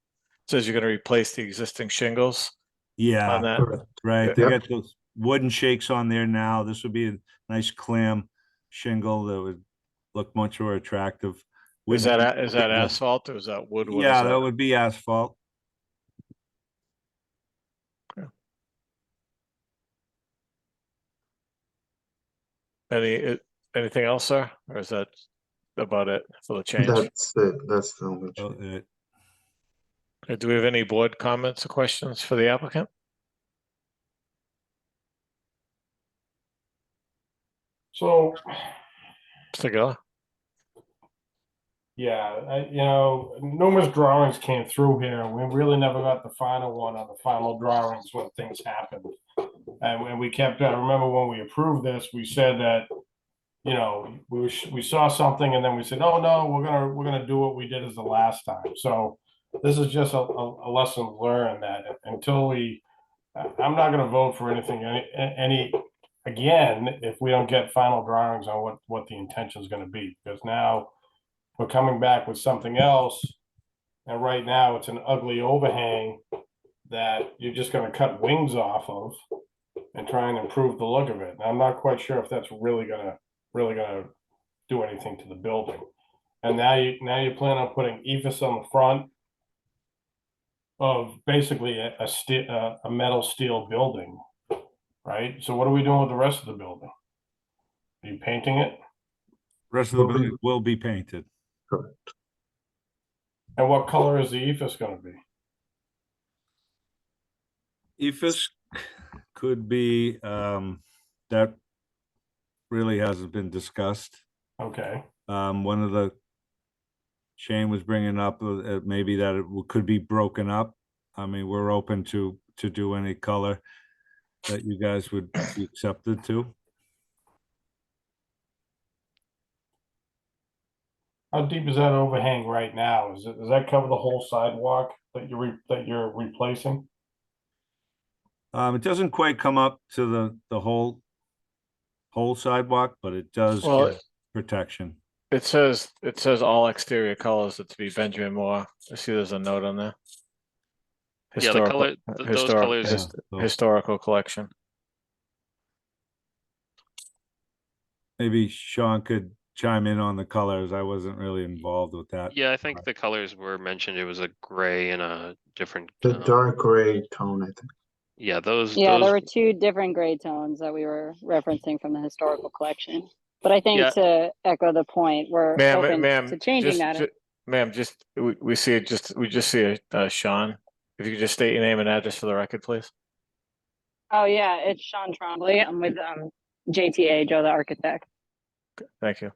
says you're going to replace the existing shingles. Yeah, On that. right. They Yep. got those wooden shakes on there now. This would be a nice clam shingle that would look much more attractive. Is that asphalt or is that wood? What is Yeah, that would be asphalt. Anything else, sir? Or is that about it for the change? That's it. That's the only change. Do we have any board comments or questions for the applicant? So, Mr. Geller? Yeah, numerous drawings came through here. We really never got the final one on the final drawings when things happened. And when we kept, I remember when we approved this, we said that, we saw something and then we said, oh, no, we're gonna do what we did as the last time. So this is just a lesson learned that until I'm not gonna vote for anything, again, if we don't get final drawings on what the intention is gonna be, because now we're coming back with something else. And right now it's an ugly overhang that you're just gonna cut wings off of and try and improve the look of it. And I'm not quite sure if that's really gonna do anything to the building. And now you plan on putting ephes on the front of basically a metal steel building, right? So what are we doing with the rest of the building? Are you painting it? Rest of the building will be painted. Correct. And what color is the ephes gonna be? Ephes could be, that really hasn't been discussed. Okay. One of the Shane was bringing up maybe that it could be broken up. I mean, we're open to do any color that you guys would be accepted to. How deep is that overhang right now? Does that cover the whole sidewalk that you're replacing? It doesn't quite come up to the whole sidewalk, but it does Well, give protection. It says all exterior colors are to be Benjamin Moore. I see there's a note on there. Yeah, the color, those colors. Historical collection. Maybe Sean could chime in on the colors. I wasn't really involved with that. Yeah, I think the colors were mentioned. It was a gray and a different. The dark gray tone, I think. Yeah, those. Yeah, those, there were two different gray tones that we were referencing from the historical collection. But I think to echo the point, we're open to changing that. Ma'am, we see it. We just see Sean. If you could just state your name and address for the record, please. Oh yeah, it's Sean Trombley. I'm with JTA, Joe the Architect. Thank you.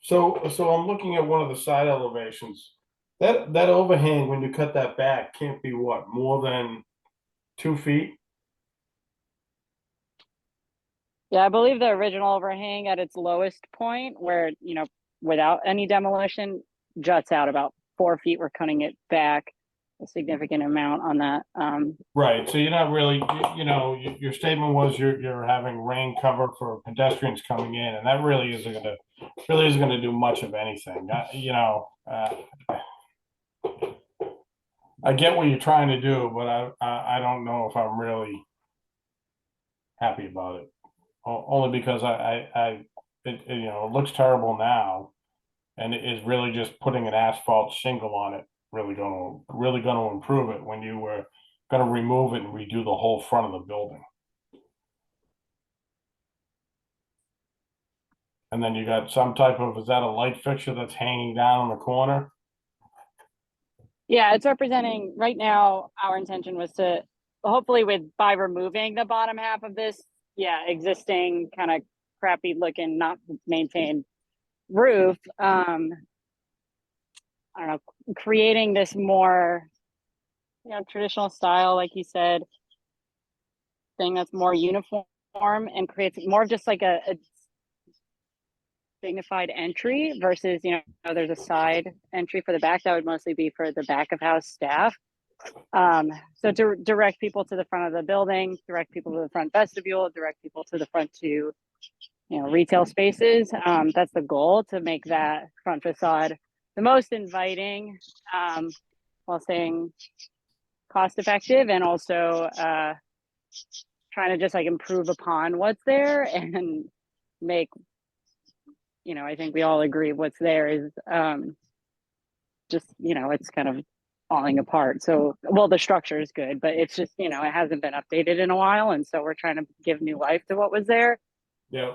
So I'm looking at one of the side elevations. That overhang, when you cut that back, can't be what, more than 2 feet? Yeah, I believe the original overhang at its lowest point, where without any demolition, juts out about 4 feet. We're cutting it back a significant amount on that. Right. So you're not really, your statement was you're having rain cover for pedestrians coming in, and that really isn't gonna do much of anything. I get what you're trying to do, but I don't know if I'm really happy about it. Only because it looks terrible now, and it is really just putting an asphalt shingle on it really gonna improve it when you were gonna remove it and redo the whole front of the building. And then you got some type of, is that a light fixture that's hanging down in the corner? Yeah, it's representing right now. Our intention was to hopefully by removing the bottom half of this, existing kind of crappy looking, not maintained roof. I don't know, creating this more, traditional style, like you said, thing that's more uniform and creates more of just like a dignified entry versus, there's a side entry for the back that would mostly be for the back of house staff. So to direct people to the front of the building, direct people to the front vestibule, direct people to the front to, retail spaces. That's the goal, to make that front facade the most inviting, while staying cost effective, and also trying to just like improve upon what's there and make, I think we all agree what's there is just, it's kind of falling apart. So, well, the structure is good, but it's just, it hasn't been updated in a while. And so we're trying to give new life to what was there. Yeah.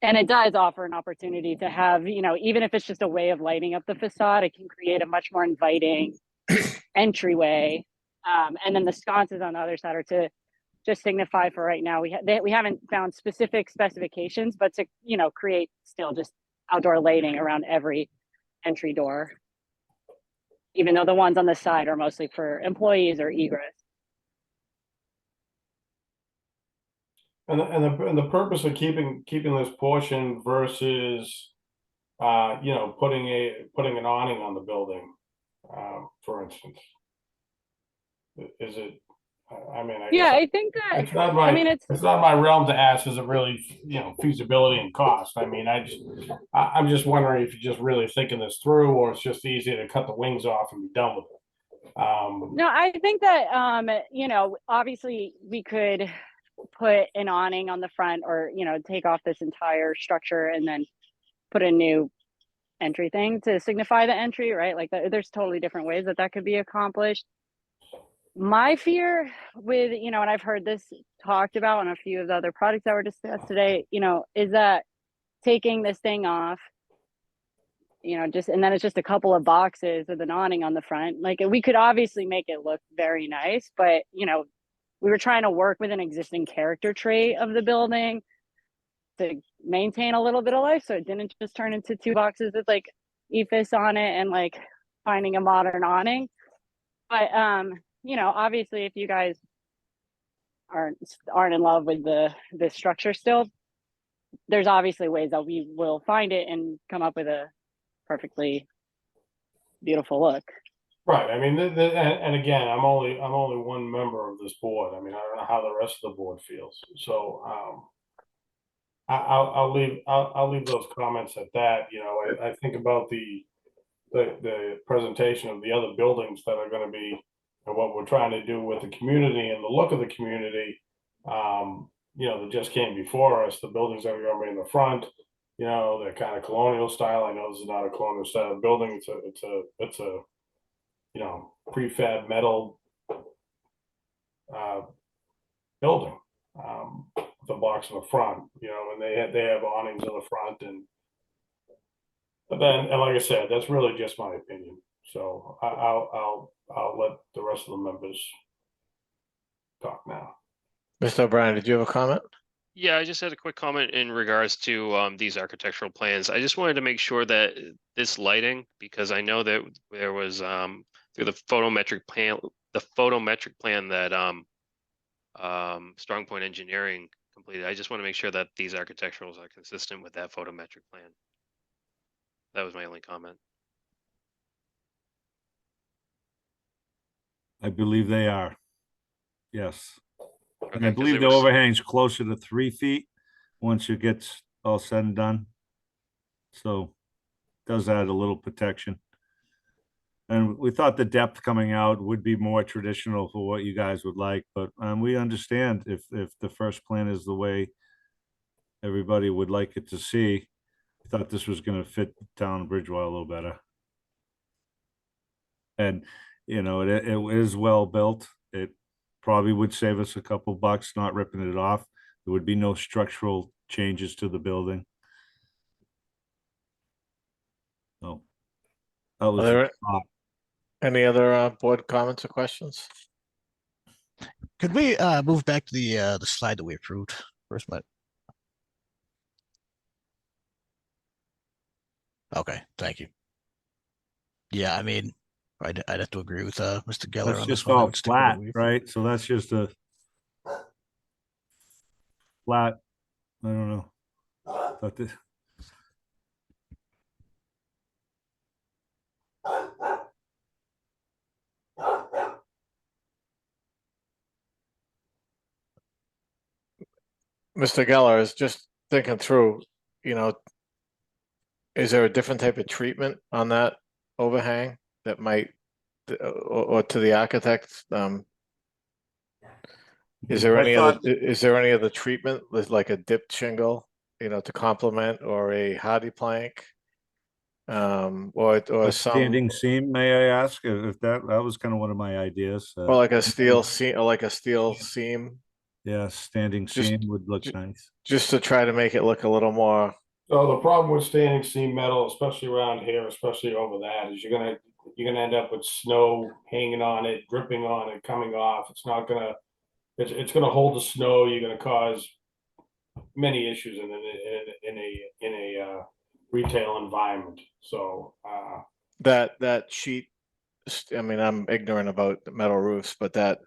And it does offer an opportunity to have, even if it's just a way of lighting up the facade, it can create a much more inviting entryway. And then the sconces on the other side are to just signify, for right now, we haven't found specific specifications, but to, create still just outdoor lighting around every entry door, even though the ones on the side are mostly for employees or egress. And the purpose of keeping this portion versus, putting an awning on the building, for instance. Is it, I mean, I Yeah, guess I think that, it's not I mean, it's not my realm to ask, is it really, feasibility and cost? I mean, I'm just wondering if you're just really thinking this through, or it's just easier to cut the wings off and be done with it. no, I think that, obviously we could put an awning on the front, or, take off this entire structure and then put a new entry thing to signify the entry, right? Like there's totally different ways that could be accomplished. My fear with, and I've heard this talked about on a few of the other projects that were discussed today, is that taking this thing off, and then it's just a couple of boxes with an awning on the front. Like, we could obviously make it look very nice, but, we were trying to work with an existing character trait of the building to maintain a little bit of life, so it didn't just turn into two boxes with like EFS on it and like finding a modern awning. But obviously, if you guys aren't in love with the structure still, there's obviously ways that we will find it and come up with a perfectly beautiful look. Right. I mean, and again, I'm only one member of this board. I mean, I don't know how the rest of the board feels. So, I'll leave those comments at that. I think about the presentation of the other buildings that are going to be, and what we're trying to do with the community and the look of the community. That just came before us. The buildings that are going to be in the front, they're kind of colonial style. I know this is not a colonial style building. It's a prefab metal building, with a box in the front, and they have awnings in the front, but like I said, that's really just my opinion. So I'll let the rest of the members talk now. Mr. O'Brien, did you have a comment? Yeah, I just had a quick comment in regards to these architectural plans. I just wanted to make sure that this lighting, because I know that there was through the photometric plan that Strong Point Engineering completed. I just want to make sure that these architecturals are consistent with that photometric plan. That was my only comment. I believe they are. Yes. And Okay, I 'cause believe there the was- overhang's closer to 3 feet once it gets all said and done. So does add a little protection. And we thought the depth coming out would be more traditional for what you guys would like, but we understand if the first plan is the way everybody would like it to see. We thought this was going to fit town of Bridgewater a little better. And, it is well built. It probably would save us a couple bucks not ripping it off. There would be no structural changes to the building. So that was Are there any other board comments or questions? Could we move back to the slide that we approved first, but okay, thank you. Yeah, I mean, I'd have to agree with Mr. Geller That's on this just one. I all would stick with what flat, we approved. right? So that's just a flat, I don't know. But this, Mr. Geller is just thinking through, is there a different type of treatment on that overhang that might, or to the architect? Is there any other treatment with like a dipped shingle, to complement, or a hardy plank? Or a some, standing seam, may I ask if that was kind of one of my ideas? or like a steel seam, or like a steel seam, Yeah, standing seam would look nice. just to try to make it look a little more. So the problem with standing seam metal, especially around here, especially over that, is you're gonna end up with snow hanging on it, dripping on it, coming off. It's not gonna, it's gonna hold the snow. You're gonna cause many issues in retail environment. So, That sheet, I mean, I'm ignorant about the metal roofs, but that,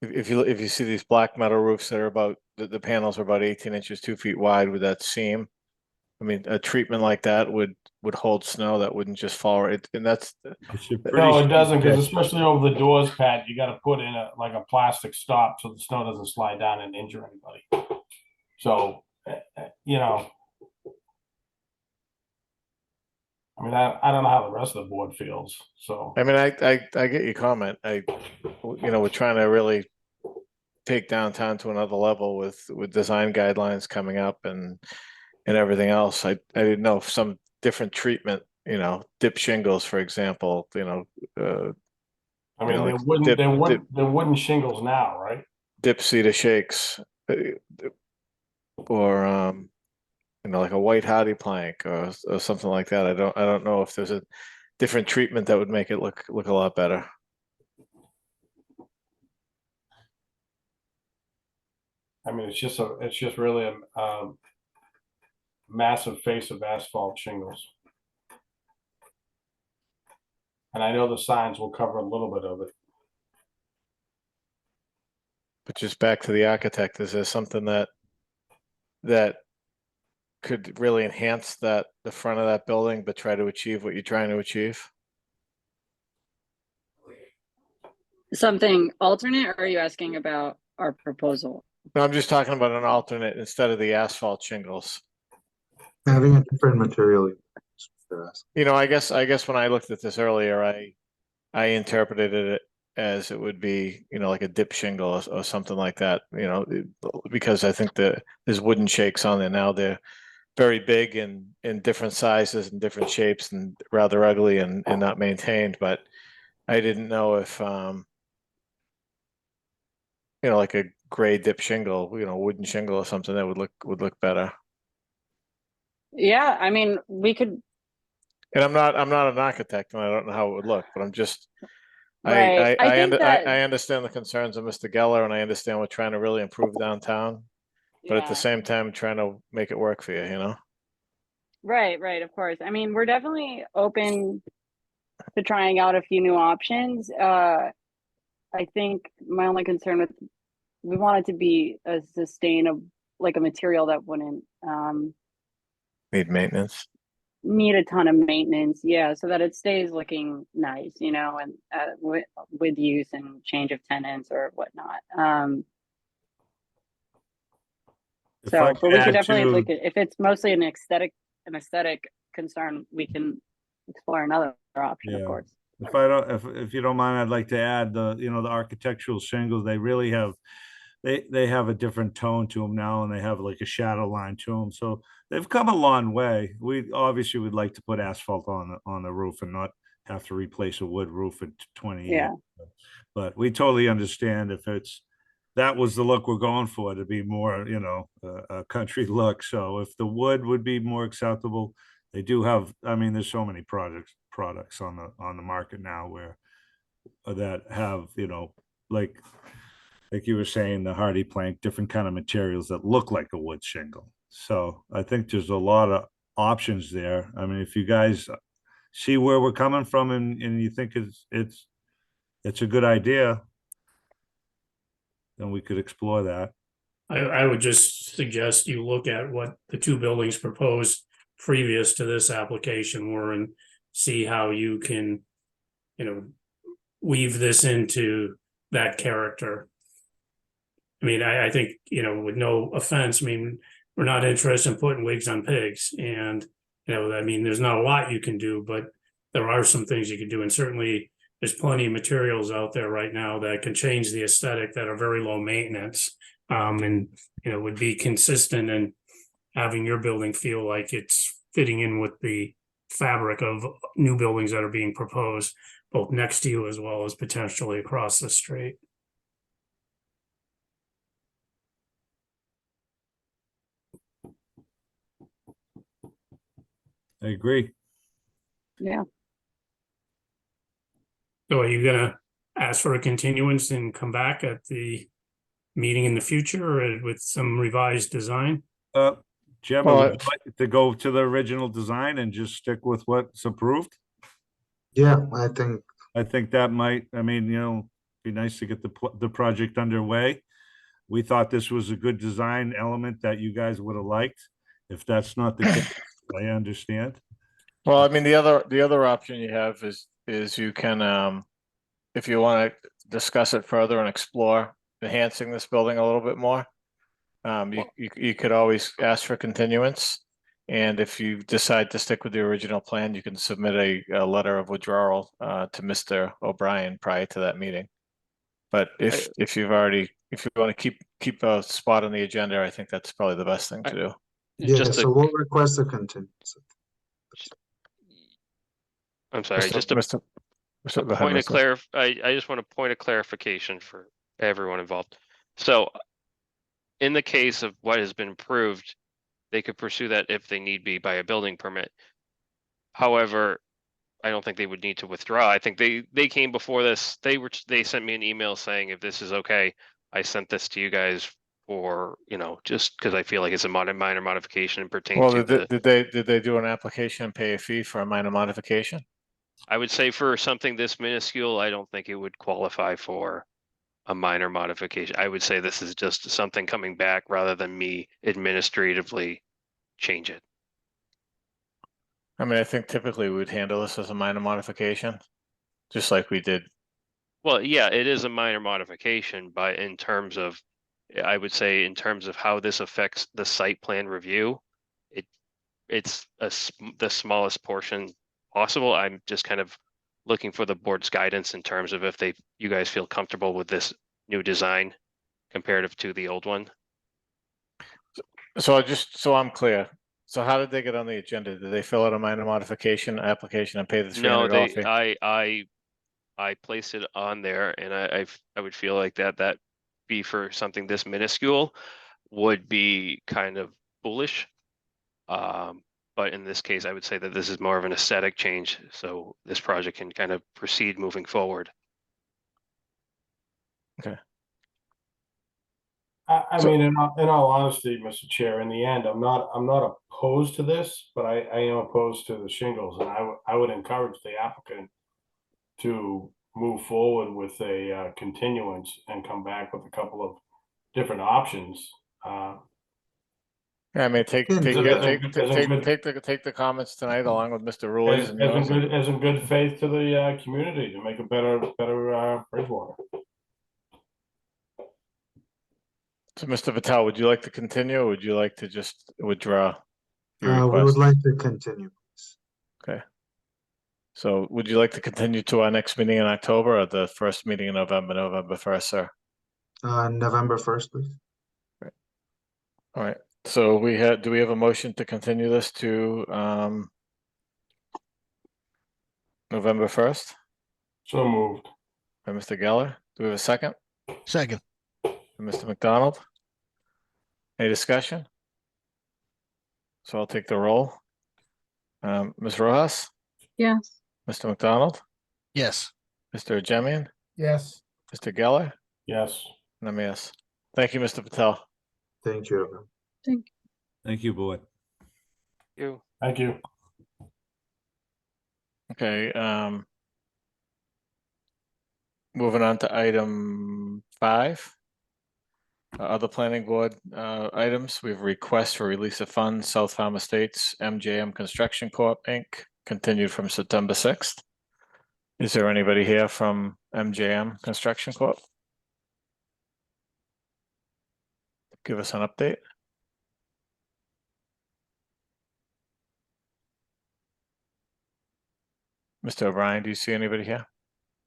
if you see these black metal roofs that are about, the panels are about 18 inches, 2 feet wide with that seam. I mean, a treatment like that would hold snow that wouldn't just fall right, and that's. no, it doesn't, because especially over the doors, Pat, you got to put in a plastic stop so the snow doesn't slide down and injure anybody. So, you know, I mean, I don't know how the rest of the board feels. So, I mean, I get your comment. We're trying to really take downtown to another level with design guidelines coming up and everything else. I didn't know if some different treatment, dip shingles, for example, I mean, like they're wooden shingles now, right? Dip cedar shakes, or like a white hardy plank or something like that. I don't know if there's a different treatment that would make it look a lot better. I mean, it's just really a massive face of asphalt shingles. And I know the signs will cover a little bit of it. But just back to the architect, is there something that could really enhance the front of that building, but try to achieve what you're trying to achieve? Something alternate, or are you asking about our proposal? No, I'm just talking about an alternate instead of the asphalt shingles. Having a different material. I guess when I looked at this earlier, I interpreted it as it would be, like a dip shingle or something like that, because I think there's wooden shakes on there now. They're very big and in different sizes and different shapes and rather ugly and not maintained. But I didn't know if, like a gray dip shingle, wooden shingle or something that would look better. Yeah, I mean, we could. And I'm not an architect, and I don't know how it would look, but I'm just. Right. I understand the concerns of Mr. Geller, and I understand we're trying to really improve downtown, but at the same time, trying to make it work for you, Right, of course. I mean, we're definitely open to trying out a few new options. I think my only concern we want it to be a sustainable, like a material that wouldn't need maintenance. Need a ton of maintenance, so that it stays looking nice, and with use and change of tenants or whatnot. But we could definitely look at, if it's mostly an aesthetic concern, we can explore another option, of course. If you don't mind, I'd like to add the architectural shingles. They really have, they have a different tone to them now, and they have like a shadow line to them. So they've come a long way. We obviously would like to put asphalt on the roof and not have to replace a wood roof in 20 years. But we totally understand if that was the look we're going for, to be more, a country look. So if the wood would be more acceptable, they do have, I mean, there's so many products on the market now where that have, like you were saying, the hardy plank, different kind of materials that look like a wood shingle. So I think there's a lot of options there. I mean, if you guys see where we're coming from and you think it's a good idea, then we could explore that. I would just suggest you look at what the two buildings proposed previous to this application were and see how you can, weave this into that character. I mean, I think, with no offense, I mean, we're not interested in putting wigs on pigs. And, I mean, there's not a lot you can do, but there are some things you can do. And certainly there's plenty of materials out there right now that can change the aesthetic that are very low maintenance. And, would be consistent in having your building feel like it's fitting in with the fabric of new buildings that are being proposed, both next to you as well as potentially across the street. I agree. Yeah. So are you gonna ask for a continuance and come back at the meeting in the future or with some revised design? Jim, Well, would you like to go to the original design and just stick with what's approved? Yeah, I think that might, I mean, be nice to get the project underway. We thought this was a good design element that you guys would have liked. If that's not the case, I understand. Well, I mean, the other option you have is you can, if you want to discuss it further and explore enhancing this building a little bit more, you could always ask for continuance. And if you decide to stick with the original plan, you can submit a letter of withdrawal to Mr. O'Brien prior to that meeting. But if you want to keep a spot on the agenda, I think that's probably the best thing to do. yeah, so we'll request a continuance. I'm sorry, just a go ahead, point of Mr. I just want a point of clarification for everyone involved. So in the case of what has been approved, they could pursue that if they need be by a building permit. However, I don't think they would need to withdraw. I think they came before this. They sent me an email saying if this is okay, I sent this to you guys for, just because I feel like it's a minor modification and pertains Well, to the. did they do an application and pay a fee for a minor modification? I would say for something this minuscule, I don't think it would qualify for a minor modification. I would say this is just something coming back rather than me administratively change it. I mean, I think typically we would handle this as a minor modification, just like we did. Well, yeah, it is a minor modification, but I would say in terms of how this affects the site plan review, it's the smallest portion possible. I'm just kind of looking for the board's guidance in terms of if you guys feel comfortable with this new design comparative to the old one. So I'm clear. So how did they get on the agenda? Did they fill out a minor modification application and pay the $300 fee? I placed it on there, and I would feel like that be for something this minuscule would be kind of foolish. But in this case, I would say that this is more of an aesthetic change, so this project can kind of proceed moving forward. Okay. I mean, in all honesty, Mr. Chair, in the end, I'm not opposed to this, but I am opposed to the shingles, and I would encourage the applicant to move forward with a continuance and come back with a couple of different options. Yeah, I mean, take the comments tonight along with Mr. Ruiz and yours. As in good faith to the community to make a better Bridgewater. So, Mr. Patel, would you like to continue, or would you like to just withdraw your We request? would like to continue. Okay. So would you like to continue to our next meeting in October or the first meeting in November 1st, sir? November 1st, please. Right. All right. So do we have a motion to continue this to November 1st? So moved. By Mr. Geller. Do we have a second? Second. By Mr. McDonald. Any discussion? So I'll take the roll. Ms. Rojas? Yes. Mr. McDonald? Yes. Mr. Jemian? Yes. Mr. Geller? Yes. And I'm a yes. Thank you, Mr. Patel. Thank you, everyone. Thank you, board. Thank you. Okay, moving on to item 5. Other planning board items, we have requests for release of funds, South Farm Estates, MJM Construction Corp. Inc., continued from September 6th. Is there anybody here from MJM Construction Corp.? Give us an update. Mr. O'Brien, do you see anybody here?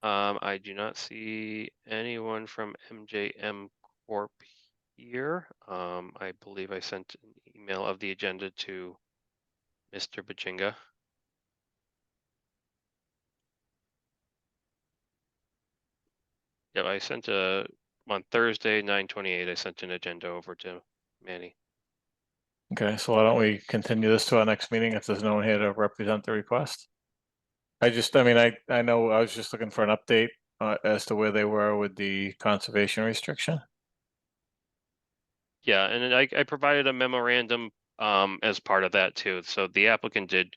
I do not see anyone from MJM Corp here. I believe I sent an email of the agenda to Mr. Bajinga. Yeah, I sent on Thursday, 9/28, I sent an agenda over to Manny. Okay, so why don't we continue this to our next meeting if there's no one here to represent the request? I know I was just looking for an update as to where they were with the conservation restriction. Yeah, and then I provided a memorandum as part of that too. So the applicant did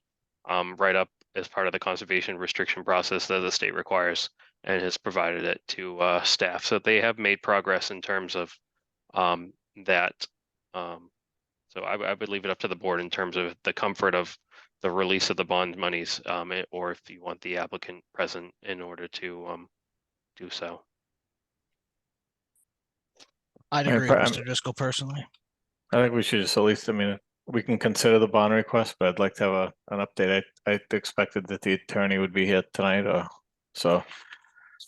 write up as part of the conservation restriction process that the state requires and has provided it to staff. So they have made progress in terms of that. So I would leave it up to the board in terms of the comfort of the release of the bond monies, or if you want the applicant present in order to do so. I'd agree with Mr. Driscoll personally. I think we should just at least, I mean, we can consider the bond request, but I'd like to have an update. I expected that the attorney would be here tonight, or so.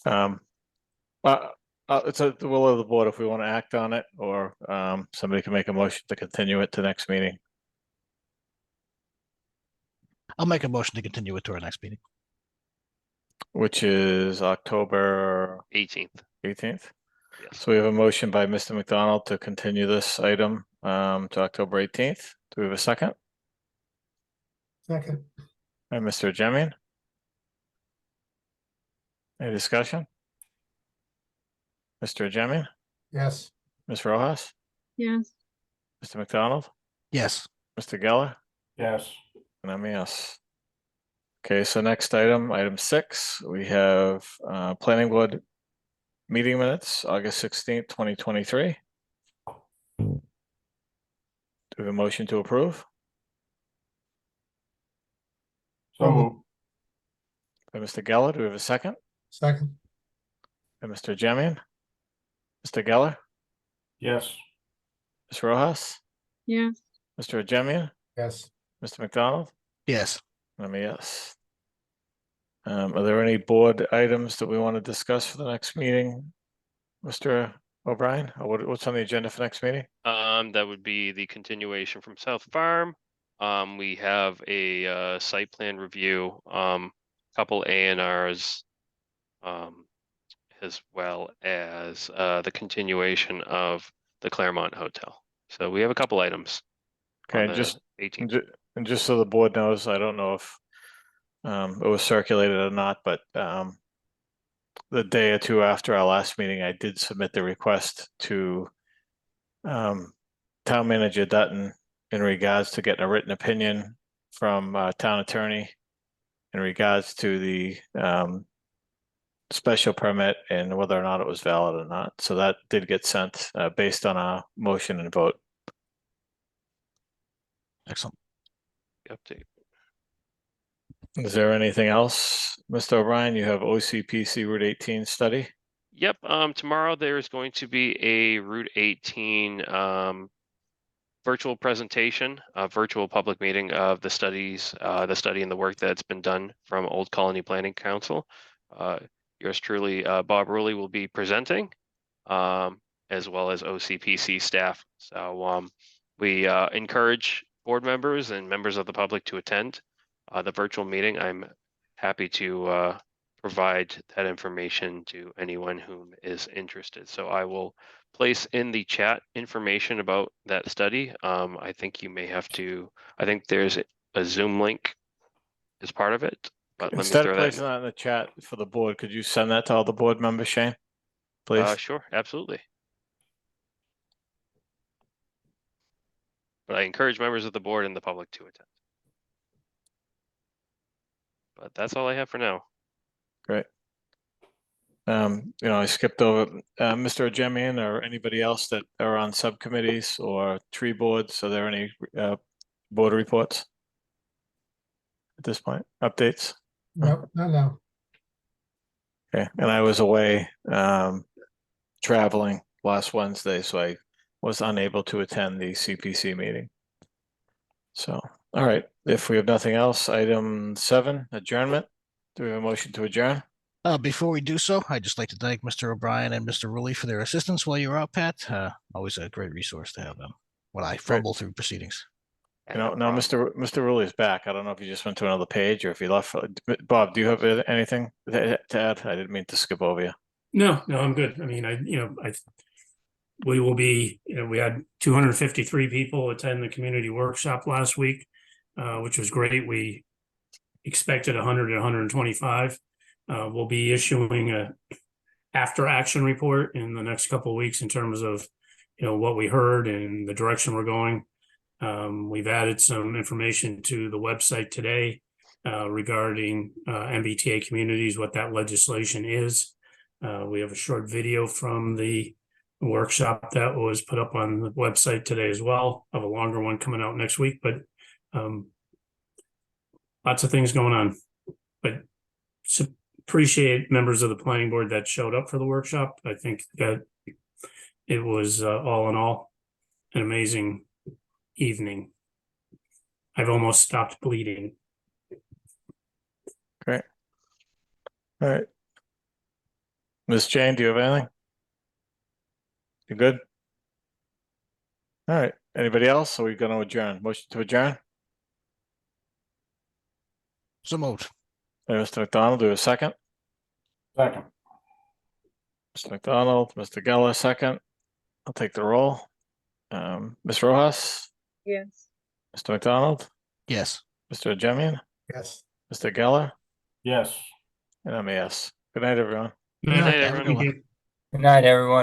It's at the will of the board if we want to act on it, or somebody can make a motion to continue it to next meeting. I'll make a motion to continue it to our next meeting. Which is October 18th. 18th. Yes. So we have a motion by Mr. McDonald to continue this item to October 18th. Do we have a second? Second. By Mr. Jemian. Any discussion? Mr. Jemian, Yes. Ms. Rojas, Yes. Mr. McDonald, Yes. Mr. Geller, Yes. and I'm a yes. Okay, so next item, item 6, we have planning board meeting minutes, August 16th, 2023. Do we have a motion to approve? So moved. By Mr. Geller, do we have a second? Second. By Mr. Jemian, Mr. Geller, Yes. Ms. Rojas, Yes. Mr. Jemian, Yes. Mr. McDonald, Yes. I'm a yes. Are there any board items that we want to discuss for the next meeting? Mr. O'Brien, or what's on the agenda for next meeting? That would be the continuation from South Farm. We have a site plan review, couple A&Rs, as well as the continuation of the Claremont Hotel. So we have a couple items. Okay, on the just 18th. and just so the board knows, I don't know if it was circulated or not, but the day or two after our last meeting, I did submit the request to town manager Dutton in regards to getting a written opinion from town attorney in regards to the special permit and whether or not it was valid or not. So that did get sent based on our motion and vote. Excellent. Update. Is there anything else, Mr. O'Brien? You have OCPC Route 18 study? Yep. Tomorrow there's going to be a Route 18 virtual presentation, a virtual public meeting of the studies, the study and the work that's been done from Old Colony Planning Council. Yours truly, Bob Ruley, will be presenting, as well as OCPC staff. So we encourage board members and members of the public to attend the virtual meeting. I'm happy to provide that information to anyone whom is interested. So I will place in the chat information about that study. I think you may have to, I think there's a Zoom link as part of it. But let me Instead of throw placing that in the chat for the board, could you send that to all the board members, Shane? Please. Sure, absolutely. But I encourage members of the board and the public to attend. But that's all I have for now. Great. I skipped over Mr. Jemian or anybody else that are on subcommittees or tree boards. Are there any board reports at this point? Updates? No, no. Okay, and I was away traveling last Wednesday, so I was unable to attend the CPC meeting. So, all right, if we have nothing else, item 7, adjournment. Do we have a motion to adjourn? Before we do so, I'd just like to thank Mr. O'Brien and Mr. Ruley for their assistance while you were out, Pat. Always a great resource to have them when I fumble through proceedings. Now, Mr. Ruley is back. I don't know if he just went to another page or if he left. Bob, do you have anything to add? I didn't mean to skip over you. No, I'm good. I mean, we will be, we had 253 people attend the community workshop last week, which was great. We expected 100 to 125. We'll be issuing a after action report in the next couple of weeks in terms of, what we heard and the direction we're going. We've added some information to the website today regarding MBTA communities, what that legislation is. We have a short video from the workshop that was put up on the website today as well. Have a longer one coming out next week, but lots of things going on. But appreciate members of the planning board that showed up for the workshop. I think that it was all in all an amazing evening. I've almost stopped bleeding. Great. All right. Ms. Jane, do you have anything? You good? All right. Anybody else? Are we going to adjourn? Motion to adjourn? So moved. Mr. McDonald, do a second. Second. Mr. McDonald, Mr. Geller, second. I'll take the roll. Ms. Rojas, Yes. Mr. McDonald, Yes. Mr. Jemian, Yes. Mr. Geller, Yes. and I'm a yes. Good night, everyone. Good night, Have a good one. everyone. Good night, everyone.